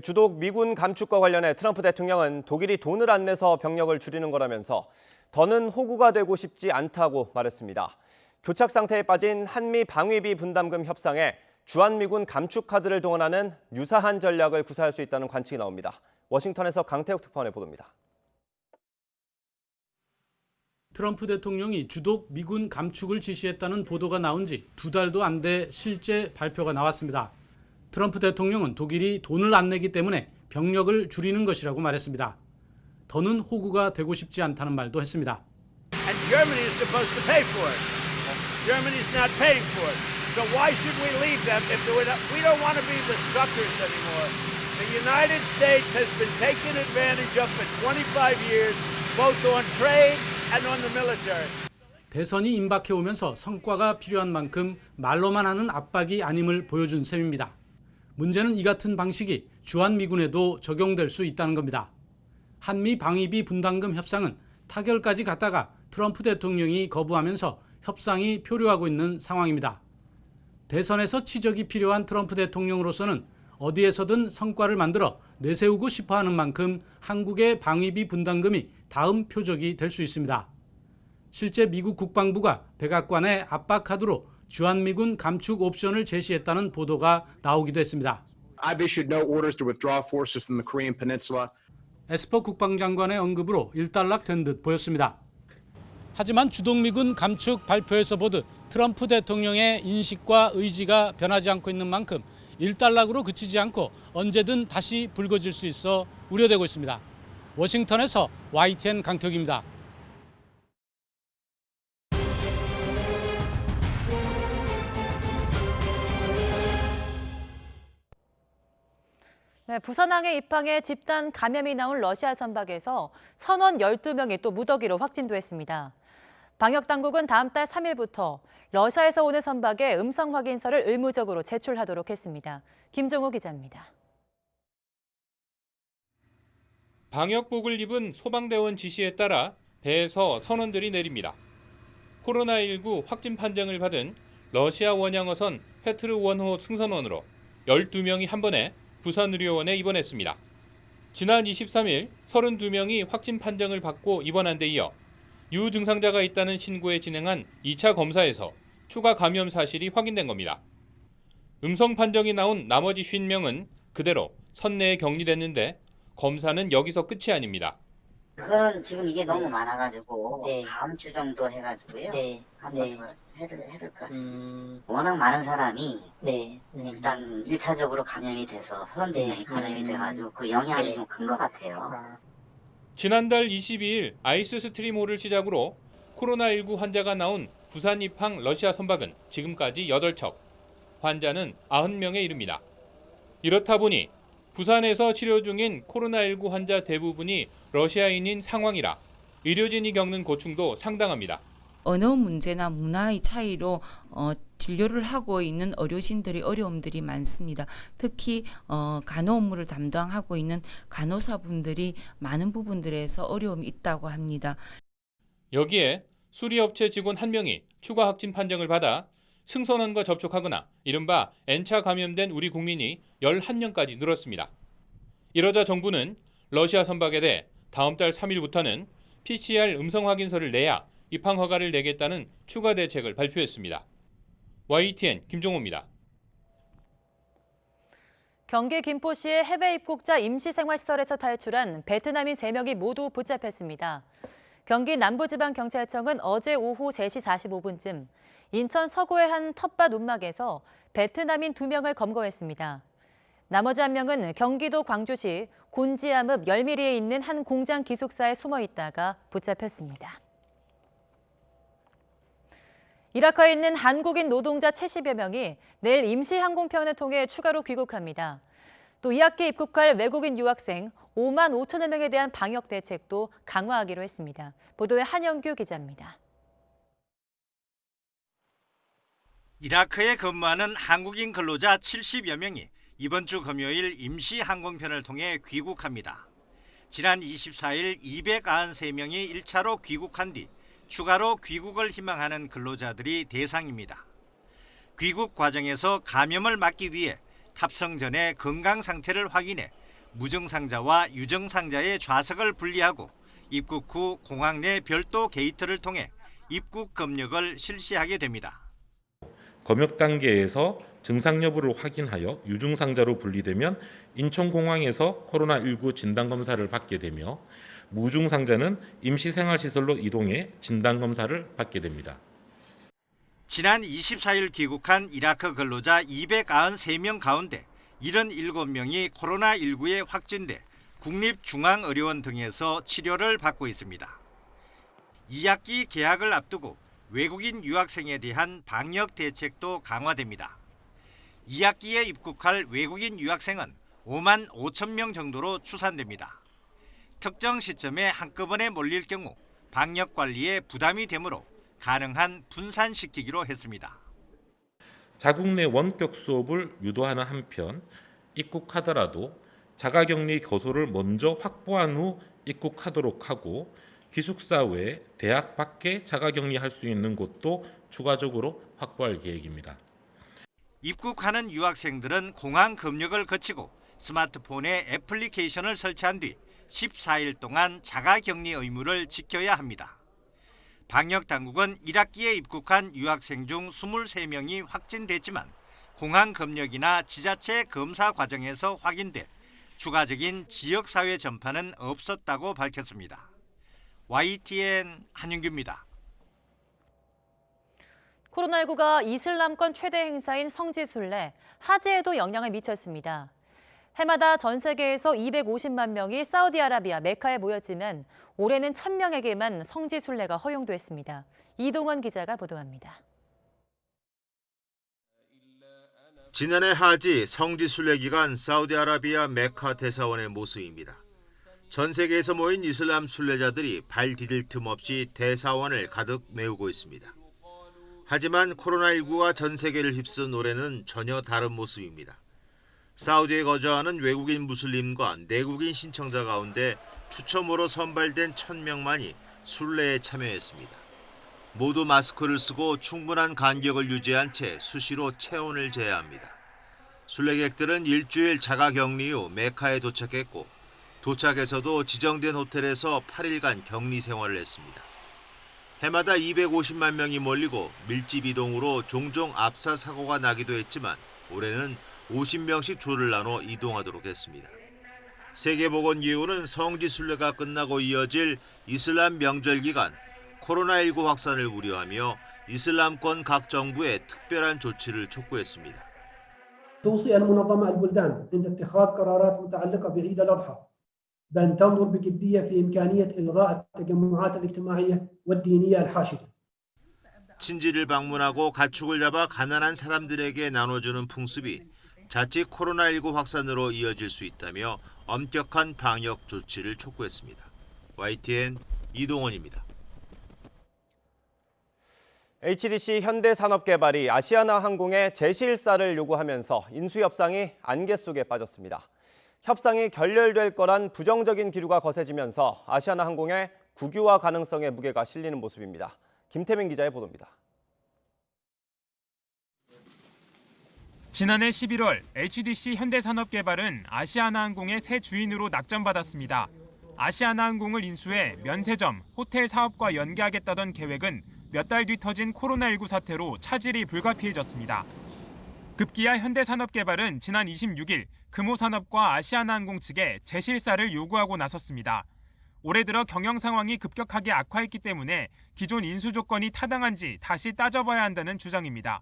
주독 미군 감축과 관련해 트럼프 대통령은 독일이 돈을 안 내서 병력을 줄이는 거라면서 더는 호구가 되고 싶지 않다고 말했습니다. 교착 상태에 빠진 한미 방위비 분담금 협상에 주한미군 감축 카드를 동원하는 유사한 전략을 구사할 수 있다는 관측이 나옵니다. 워싱턴에서 강태욱 특파원의 보도입니다. 트럼프 대통령이 주독 미군 감축을 지시했다는 보도가 나온 지 2달도 안 돼 실제 발표가 나왔습니다. 트럼프 대통령은 독일이 돈을 안 내기 때문에 병력을 줄이는 것이라고 말했습니다. 더는 호구가 되고 싶지 않다는 말도 했습니다. And Germany is supposed to pay for it. Germany is not paying for it. So why should we leave them if we don't want to be the suckers anymore? The United States has been taken advantage of for 25 years, both on trade and on the military. 대선이 임박해 오면서 성과가 필요한 만큼 말로만 하는 압박이 아님을 보여준 셈입니다. 문제는 이 같은 방식이 주한미군에도 적용될 수 있다는 겁니다. 한미 방위비 분담금 협상은 타결까지 갔다가 트럼프 대통령이 거부하면서 협상이 표류하고 있는 상황입니다. 대선에서 치적이 필요한 트럼프 대통령으로서는 어디에서든 성과를 만들어 내세우고 싶어하는 만큼 한국의 방위비 분담금이 다음 표적이 될 수 있습니다. 실제 미국 국방부가 백악관에 압박 카드로 주한미군 감축 옵션을 제시했다는 보도가 나오기도 했습니다. I've issued no orders to withdraw forces from the Korean Peninsula. 에스퍼 국방장관의 언급으로 일단락된 듯 보였습니다. 하지만 주독미군 감축 발표에서 보듯 트럼프 대통령의 인식과 의지가 변하지 않고 있는 만큼 일단락으로 그치지 않고 언제든 다시 불거질 수 있어 우려되고 있습니다. 워싱턴에서 YTN 강태욱입니다. 네, 부산항에 입항해 집단 감염이 나온 러시아 선박에서 선원 12명이 또 무더기로 확진됐습니다. 방역당국은 다음 달 3일부터 러시아에서 오는 선박에 음성 확인서를 의무적으로 제출하도록 했습니다. 김종호 기자입니다. 방역복을 입은 소방대원 지시에 따라 배에서 선원들이 내립니다. 코로나19 확진 판정을 받은 러시아 원양어선 페트르 1호 승선원으로 12명이 한 번에 부산의료원에 입원했습니다. 지난 23일 32명이 확진 판정을 받고 입원한 데 이어 유증상자가 있다는 신고에 진행한 2차 검사에서 추가 감염 사실이 확인된 겁니다. 음성 판정이 나온 나머지 50명은 그대로 선내에 격리됐는데 검사는 여기서 끝이 아닙니다. 그거는 지금 이게 너무 많아가지고 다음 주 정도 해가지고요. 한번 더 해야 될 것 같습니다. 워낙 많은 사람이 일단 1차적으로 감염이 돼서 32명이 감염이 돼가지고 그 영향이 좀 큰 것 같아요. 지난달 22일 아이스 스트림호를 시작으로 코로나19 환자가 나온 부산 입항 러시아 선박은 지금까지 8척, 환자는 90명에 이릅니다. 이렇다 보니 부산에서 치료 중인 코로나19 환자 대부분이 러시아인인 상황이라 의료진이 겪는 고충도 상당합니다. 언어 문제나 문화의 차이로 진료를 하고 있는 의료진들의 어려움들이 많습니다. 특히 간호 업무를 담당하고 있는 간호사분들이 많은 부분들에서 어려움이 있다고 합니다. 여기에 수리업체 직원 1명이 추가 확진 판정을 받아 승선원과 접촉하거나 이른바 N차 감염된 우리 국민이 11명까지 늘었습니다. 이러자 정부는 러시아 선박에 대해 다음 달 3일부터는 PCR 음성 확인서를 내야 입항 허가를 내겠다는 추가 대책을 발표했습니다. YTN 김종호입니다. 경기 김포시의 해외 입국자 임시생활시설에서 탈출한 베트남인 3명이 모두 붙잡혔습니다. 경기 남부지방경찰청은 어제 오후 3시 45분쯤 인천 서구의 한 텃밭 움막에서 베트남인 2명을 검거했습니다. 나머지 1명은 경기도 광주시 곤지암읍 열미리에 있는 한 공장 기숙사에 숨어 있다가 붙잡혔습니다. 이라크에 있는 한국인 노동자 70여 명이 내일 임시항공편을 통해 추가로 귀국합니다. 또 2학기 입국할 외국인 유학생 5만 5천여 명에 대한 방역 대책도 강화하기로 했습니다. 보도에 한영규 기자입니다. 이라크에 근무하는 한국인 근로자 70여 명이 이번 주 금요일 임시항공편을 통해 귀국합니다. 지난 24일 293명이 1차로 귀국한 뒤 추가로 귀국을 희망하는 근로자들이 대상입니다. 귀국 과정에서 감염을 막기 위해 탑승 전에 건강 상태를 확인해 무증상자와 유증상자의 좌석을 분리하고 입국 후 공항 내 별도 게이트를 통해 입국 검역을 실시하게 됩니다. 검역 단계에서 증상 여부를 확인하여 유증상자로 분리되면 인천공항에서 코로나19 진단검사를 받게 되며 무증상자는 임시생활시설로 이동해 진단검사를 받게 됩니다. 지난 24일 귀국한 이라크 근로자 293명 가운데 77명이 코로나19에 확진돼 국립중앙의료원 등에서 치료를 받고 있습니다. 2학기 개학을 앞두고 외국인 유학생에 대한 방역 대책도 강화됩니다. 2학기에 입국할 외국인 유학생은 5만 5천 명 정도로 추산됩니다. 특정 시점에 한꺼번에 몰릴 경우 방역 관리에 부담이 되므로 가능한 분산시키기로 했습니다. 자국 내 원격 수업을 유도하는 한편 입국하더라도 자가격리 교소를 먼저 확보한 후 입국하도록 하고 기숙사 외 대학 밖에 자가격리할 수 있는 곳도 추가적으로 확보할 계획입니다. 입국하는 유학생들은 공항 검역을 거치고 스마트폰에 애플리케이션을 설치한 뒤 14일 동안 자가격리 의무를 지켜야 합니다. 방역당국은 1학기에 입국한 유학생 중 23명이 확진됐지만 공항 검역이나 지자체 검사 과정에서 확인돼 추가적인 지역사회 전파는 없었다고 밝혔습니다. YTN 한윤규입니다. 코로나19가 이슬람권 최대 행사인 성지순례, 하지에도 영향을 미쳤습니다. 해마다 전 세계에서 250만 명이 사우디아라비아 메카에 모였지만 올해는 1,000명에게만 성지순례가 허용됐습니다. 이동원 기자가 보도합니다. 지난해 하지 성지순례 기간 사우디아라비아 메카 대사원의 모습입니다. 전 세계에서 모인 이슬람 순례자들이 발 디딜 틈 없이 대사원을 가득 메우고 있습니다. 하지만 코로나19가 전 세계를 휩쓴 올해는 전혀 다른 모습입니다. 사우디에 거주하는 외국인 무슬림과 내국인 신청자 가운데 추첨으로 선발된 1,000명만이 순례에 참여했습니다. 모두 마스크를 쓰고 충분한 간격을 유지한 채 수시로 체온을 재야 합니다. 순례객들은 일주일 자가격리 후 메카에 도착했고 도착에서도 지정된 호텔에서 8일간 격리 생활을 했습니다. 해마다 250만 명이 몰리고 밀집 이동으로 종종 압사 사고가 나기도 했지만 올해는 50명씩 조를 나눠 이동하도록 했습니다. 세계보건기구는 성지순례가 끝나고 이어질 이슬람 명절 기간 코로나19 확산을 우려하며 이슬람권 각 정부에 특별한 조치를 촉구했습니다. توصي المنظمة البلدان عند اتخاذ قرارات متعلقة بعيد الأضحى بأن تنظر بجدية في إمكانية إلغاء التجمعات الاجتماعية والدينية الحاشدة. 친지를 방문하고 가축을 잡아 가난한 사람들에게 나눠주는 풍습이 자칫 코로나19 확산으로 이어질 수 있다며 엄격한 방역 조치를 촉구했습니다. YTN 이동원입니다. HDC 현대산업개발이 아시아나항공에 재실사를 요구하면서 인수협상이 안개 속에 빠졌습니다. 협상이 결렬될 거란 부정적인 기류가 거세지면서 아시아나항공의 국유화 가능성의 무게가 실리는 모습입니다. 김태민 기자의 보도입니다. 지난해 11월 HDC 현대산업개발은 아시아나항공의 새 주인으로 낙점받았습니다. 아시아나항공을 인수해 면세점, 호텔 사업과 연계하겠다던 계획은 몇 달 뒤 터진 코로나19 사태로 차질이 불가피해졌습니다. 급기야 현대산업개발은 지난 26일 금호산업과 아시아나항공 측에 재실사를 요구하고 나섰습니다. 올해 들어 경영 상황이 급격하게 악화했기 때문에 기존 인수 조건이 타당한지 다시 따져봐야 한다는 주장입니다.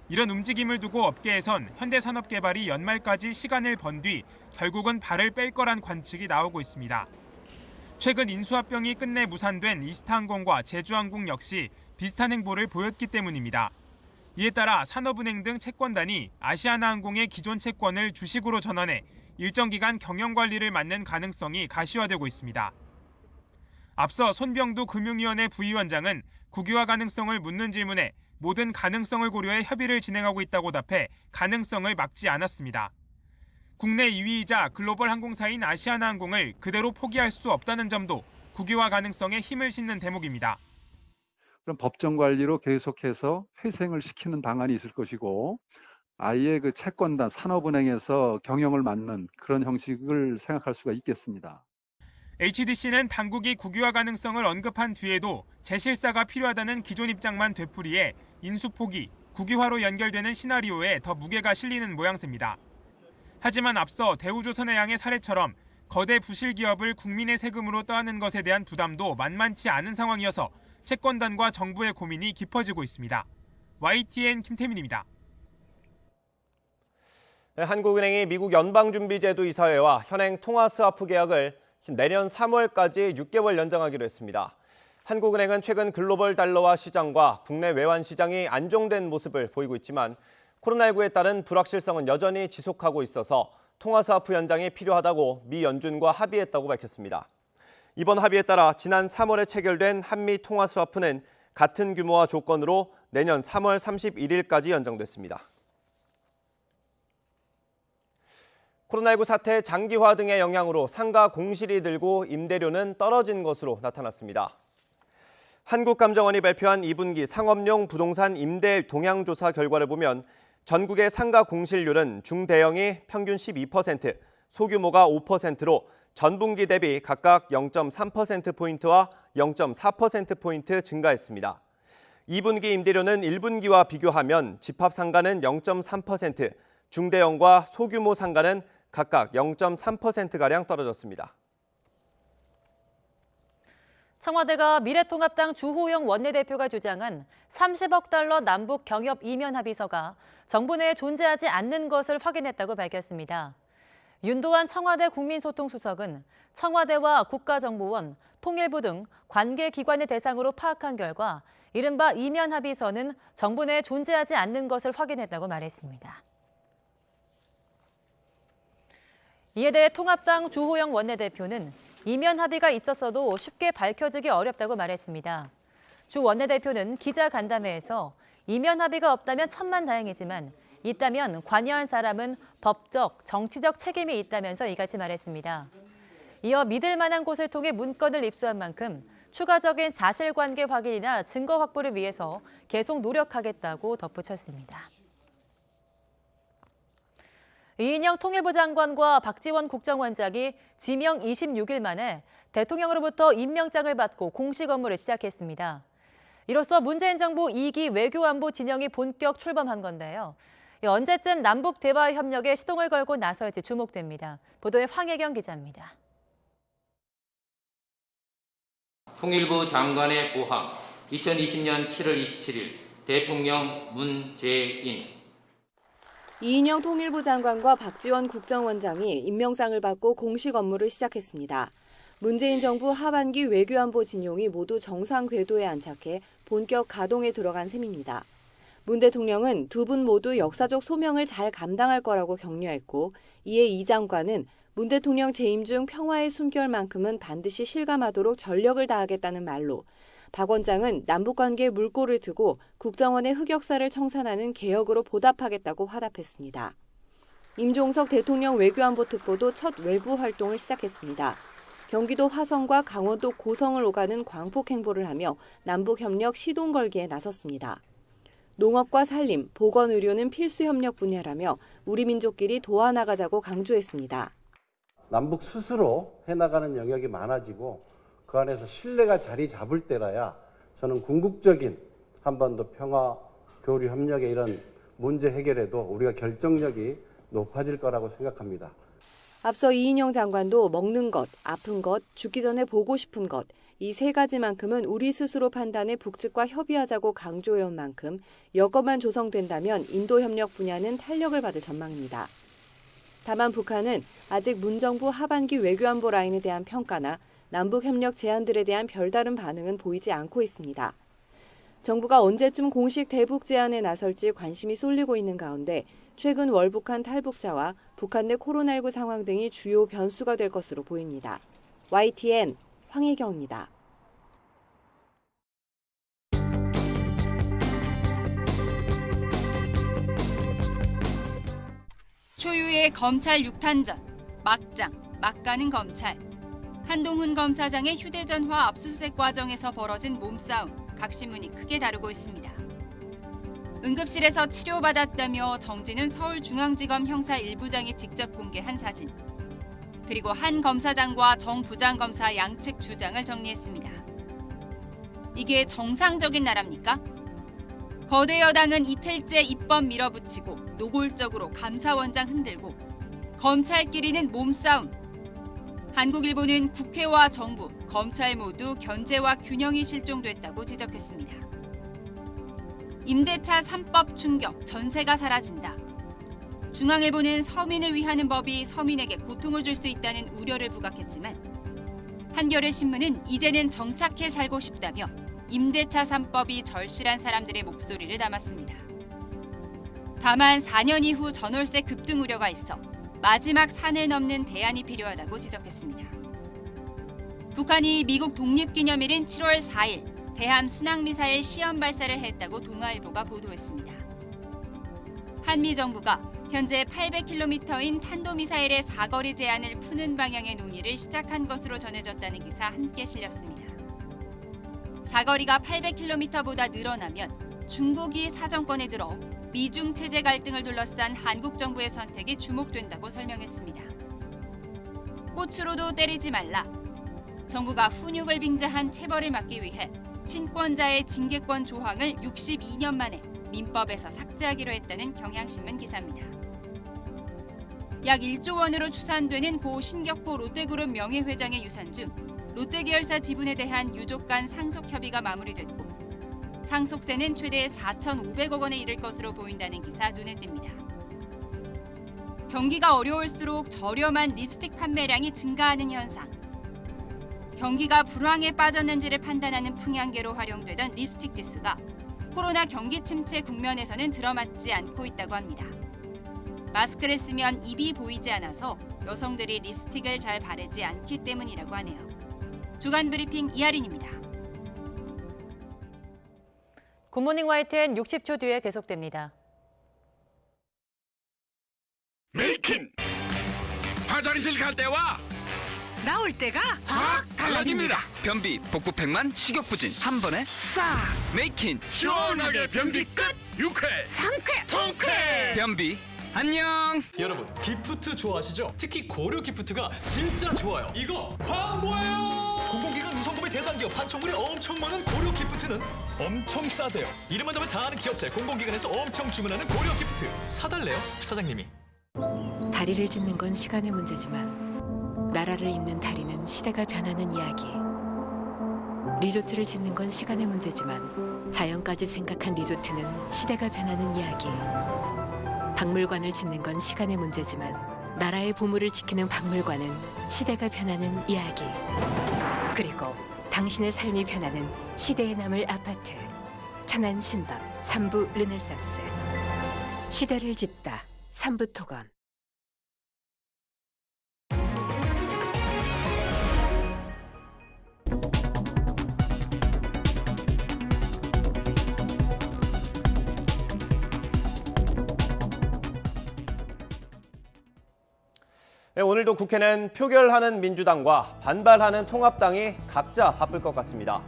이런 움직임을 두고 업계에선 현대산업개발이 연말까지 시간을 번 뒤 결국은 발을 뺄 거란 관측이 나오고 있습니다. 최근 인수합병이 끝내 무산된 이스타항공과 제주항공 역시 비슷한 행보를 보였기 때문입니다. 이에 따라 산업은행 등 채권단이 아시아나항공의 기존 채권을 주식으로 전환해 일정 기간 경영관리를 맡는 가능성이 가시화되고 있습니다. 앞서 손병두 금융위원회 부위원장은 국유화 가능성을 묻는 질문에 모든 가능성을 고려해 협의를 진행하고 있다고 답해 가능성을 막지 않았습니다. 국내 2위이자 글로벌 항공사인 아시아나항공을 그대로 포기할 수 없다는 점도 국유화 가능성에 힘을 싣는 대목입니다. 그럼 법정 관리로 계속해서 회생을 시키는 방안이 있을 것이고 아예 그 채권단 산업은행에서 경영을 맡는 그런 형식을 생각할 수가 있겠습니다. HDC는 당국이 국유화 가능성을 언급한 뒤에도 재실사가 필요하다는 기존 입장만 되풀이해 인수 포기, 국유화로 연결되는 시나리오에 더 무게가 실리는 모양새입니다. 하지만 앞서 대우조선해양의 사례처럼 거대 부실 기업을 국민의 세금으로 떠안는 것에 대한 부담도 만만치 않은 상황이어서 채권단과 정부의 고민이 깊어지고 있습니다. YTN 김태민입니다. 한국은행이 미국 연방준비제도 이사회와 현행 통화스와프 계약을 내년 3월까지 6개월 연장하기로 했습니다. 한국은행은 최근 글로벌 달러화 시장과 국내 외환 시장이 안정된 모습을 보이고 있지만 코로나19에 따른 불확실성은 여전히 지속하고 있어서 통화스와프 연장이 필요하다고 미 연준과 합의했다고 밝혔습니다. 이번 합의에 따라 지난 3월에 체결된 한미 통화스와프는 같은 규모와 조건으로 내년 3월 31일까지 연장됐습니다. 코로나19 사태 장기화 등의 영향으로 상가 공실이 늘고 임대료는 떨어진 것으로 나타났습니다. 한국감정원이 발표한 2분기 상업용 부동산 임대 동향조사 결과를 보면 전국의 상가 공실률은 중대형이 평균 12%, 소규모가 5%로 전분기 대비 각각 0.3%포인트와 0.4%포인트 증가했습니다. 2분기 임대료는 1분기와 비교하면 집합상가는 0.3%, 중대형과 소규모 상가는 각각 0.3%가량 떨어졌습니다. 청와대가 미래통합당 주호영 원내대표가 주장한 30억 달러 남북 경협 이면 합의서가 정부 내에 존재하지 않는 것을 확인했다고 밝혔습니다. 윤도한 청와대 국민소통수석은 청와대와 국가정보원, 통일부 등 관계기관의 대상으로 파악한 결과 이른바 이면 합의서는 정부 내에 존재하지 않는 것을 확인했다고 말했습니다. 이에 대해 통합당 주호영 원내대표는 이면 합의가 있었어도 쉽게 밝혀지기 어렵다고 말했습니다. 주 원내대표는 기자간담회에서 이면 합의가 없다면 천만다행이지만 있다면 관여한 사람은 법적, 정치적 책임이 있다면서 이같이 말했습니다. 이어 믿을 만한 곳을 통해 문건을 입수한 만큼 추가적인 사실관계 확인이나 증거 확보를 위해서 계속 노력하겠다고 덧붙였습니다. 이인영 통일부 장관과 박지원 국정원장이 지명 26일 만에 대통령으로부터 임명장을 받고 공식 업무를 시작했습니다. 이로써 문재인 정부 2기 외교안보 진영이 본격 출범한 건데요. 언제쯤 남북 대화 협력에 시동을 걸고 나설지 주목됩니다. 보도에 황혜경 기자입니다. 통일부 장관의 고함 2020년 7월 27일 대통령 문재인. 이인영 통일부 장관과 박지원 국정원장이 임명장을 받고 공식 업무를 시작했습니다. 문재인 정부 하반기 외교안보 진용이 모두 정상 궤도에 안착해 본격 가동에 들어간 셈입니다. 문 대통령은 두 분 모두 역사적 소명을 잘 감당할 거라고 격려했고, 이에 이 장관은 문 대통령 재임 중 평화의 숨결만큼은 반드시 실감하도록 전력을 다하겠다는 말로, 박 원장은 남북관계 물꼬를 트고 국정원의 흑역사를 청산하는 개혁으로 보답하겠다고 화답했습니다. 임종석 대통령 외교안보 특보도 첫 외부 활동을 시작했습니다. 경기도 화성과 강원도 고성을 오가는 광폭 행보를 하며 남북협력 시동 걸기에 나섰습니다. 농업과 산림, 보건의료는 필수 협력 분야라며 우리 민족끼리 도와나가자고 강조했습니다. 남북 스스로 해나가는 영역이 많아지고 그 안에서 신뢰가 자리 잡을 때라야 저는 궁극적인 한반도 평화, 교류, 협력의 이런 문제 해결에도 우리가 결정력이 높아질 거라고 생각합니다. 앞서 이인영 장관도 먹는 것, 아픈 것, 죽기 전에 보고 싶은 것, 이 세 가지만큼은 우리 스스로 판단해 북측과 협의하자고 강조해온 만큼 여건만 조성된다면 인도협력 분야는 탄력을 받을 전망입니다. 다만 북한은 아직 문 정부 하반기 외교안보 라인에 대한 평가나 남북협력 제안들에 대한 별다른 반응은 보이지 않고 있습니다. 정부가 언제쯤 공식 대북 제안에 나설지 관심이 쏠리고 있는 가운데 최근 월북한 탈북자와 북한 내 코로나19 상황 등이 주요 변수가 될 것으로 보입니다. YTN 황혜경입니다. 초유의 검찰 6탄전, 막장, 막가는 검찰. 한동훈 검사장의 휴대전화 압수수색 과정에서 벌어진 몸싸움, 각 신문이 크게 다루고 있습니다. 응급실에서 치료받았다며 정진은 서울중앙지검 형사 1부장이 직접 공개한 사진. 그리고 한 검사장과 정 부장검사 양측 주장을 정리했습니다. 이게 정상적인 나라입니까? 거대 여당은 이틀째 입법 밀어붙이고 노골적으로 감사원장 흔들고 검찰끼리는 몸싸움. 한국일보는 국회와 정부, 검찰 모두 견제와 균형이 실종됐다고 지적했습니다. 임대차 3법 충격, 전세가 사라진다. 중앙일보는 서민을 위하는 법이 서민에게 고통을 줄 수 있다는 우려를 부각했지만 한겨레 신문은 이제는 정착해 살고 싶다며 임대차 3법이 절실한 사람들의 목소리를 담았습니다. 다만 4년 이후 전월세 급등 우려가 있어 마지막 산을 넘는 대안이 필요하다고 지적했습니다. 북한이 미국 독립기념일인 7월 4일 대함 순항미사일 시험 발사를 했다고 동아일보가 보도했습니다. 한미 정부가 현재 800km인 탄도미사일의 사거리 제한을 푸는 방향의 논의를 시작한 것으로 전해졌다는 기사 함께 실렸습니다. 사거리가 800km보다 늘어나면 중국이 사정권에 들어 미중 체제 갈등을 둘러싼 한국 정부의 선택이 주목된다고 설명했습니다. 꽃으로도 때리지 말라. 정부가 훈육을 빙자한 체벌을 막기 위해 친권자의 징계권 조항을 62년 만에 민법에서 삭제하기로 했다는 경향신문 기사입니다. 약 1조 원으로 추산되는 고 신격호 롯데그룹 명예회장의 유산 중 롯데 계열사 지분에 대한 유족 간 상속 협의가 마무리됐고 상속세는 최대 4,500억 원에 이를 것으로 보인다는 기사 눈에 띕니다. 경기가 어려울수록 저렴한 립스틱 판매량이 증가하는 현상. 경기가 불황에 빠졌는지를 판단하는 풍향계로 활용되던 립스틱 지수가 코로나 경기 침체 국면에서는 들어맞지 않고 있다고 합니다. 마스크를 쓰면 입이 보이지 않아서 여성들이 립스틱을 잘 바르지 않기 때문이라고 하네요. 주간 브리핑 이하린입니다. 굿모닝 YTN 60초 뒤에 계속됩니다. 메이킨! 화장실 갈 때와 나올 때가 확 달라집니다. 변비, 복부팩만 식욕부진 한 번에 싹! 메이킨! 시원하게 변비 끝! 유쾌! 상쾌! 통쾌! 변비 안녕! 여러분 기프트 좋아하시죠? 특히 고려 기프트가 진짜 좋아요. 이거 광고예요! 공공기관 우선구매 대상기업 판촉물이 엄청 많은 고려 기프트는 엄청 싸대요. 이름만 하면 다 아는 기업체 공공기관에서 엄청 주문하는 고려 기프트. 사달래요 사장님이. 다리를 짓는 건 시간의 문제지만 나라를 잇는 다리는 시대가 변하는 이야기. 리조트를 짓는 건 시간의 문제지만 자연까지 생각한 리조트는 시대가 변하는 이야기. 박물관을 짓는 건 시간의 문제지만 나라의 보물을 지키는 박물관은 시대가 변하는 이야기. 그리고 당신의 삶이 변하는 시대에 남을 아파트. 천안 신박 3부 르네상스. 시대를 짓다 3부 토건. 네, 오늘도 국회는 표결하는 민주당과 반발하는 통합당이 각자 바쁠 것 같습니다.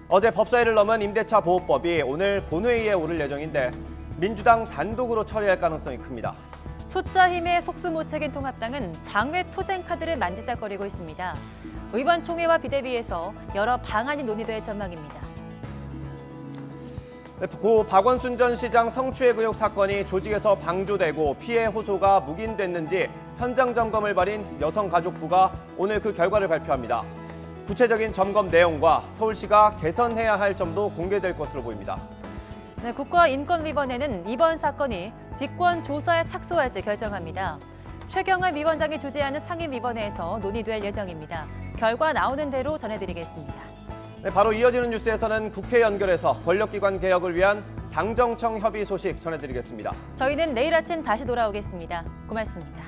어제 법사위를 넘은 임대차 보호법이 오늘 본회의에 오를 예정인데 민주당 단독으로 처리할 가능성이 큽니다. 숫자 힘에 속수무책인 통합당은 장외 투쟁 카드를 만지작거리고 있습니다. 의원총회와 비대위에서 여러 방안이 논의될 전망입니다. 고 박원순 전 시장 성추행 의혹 사건이 조직에서 방조되고 피해 호소가 묵인됐는지 현장 점검을 벌인 여성가족부가 오늘 그 결과를 발표합니다. 구체적인 점검 내용과 서울시가 개선해야 할 점도 공개될 것으로 보입니다. 네, 국가인권위원회는 이번 사건이 직권 조사에 착수할지 결정합니다. 최경환 위원장이 주재하는 상임위원회에서 논의될 예정입니다. 결과 나오는 대로 전해드리겠습니다. 네, 바로 이어지는 뉴스에서는 국회 연결해서 권력기관 개혁을 위한 당정청 협의 소식 전해드리겠습니다. 저희는 내일 아침 다시 돌아오겠습니다. 고맙습니다.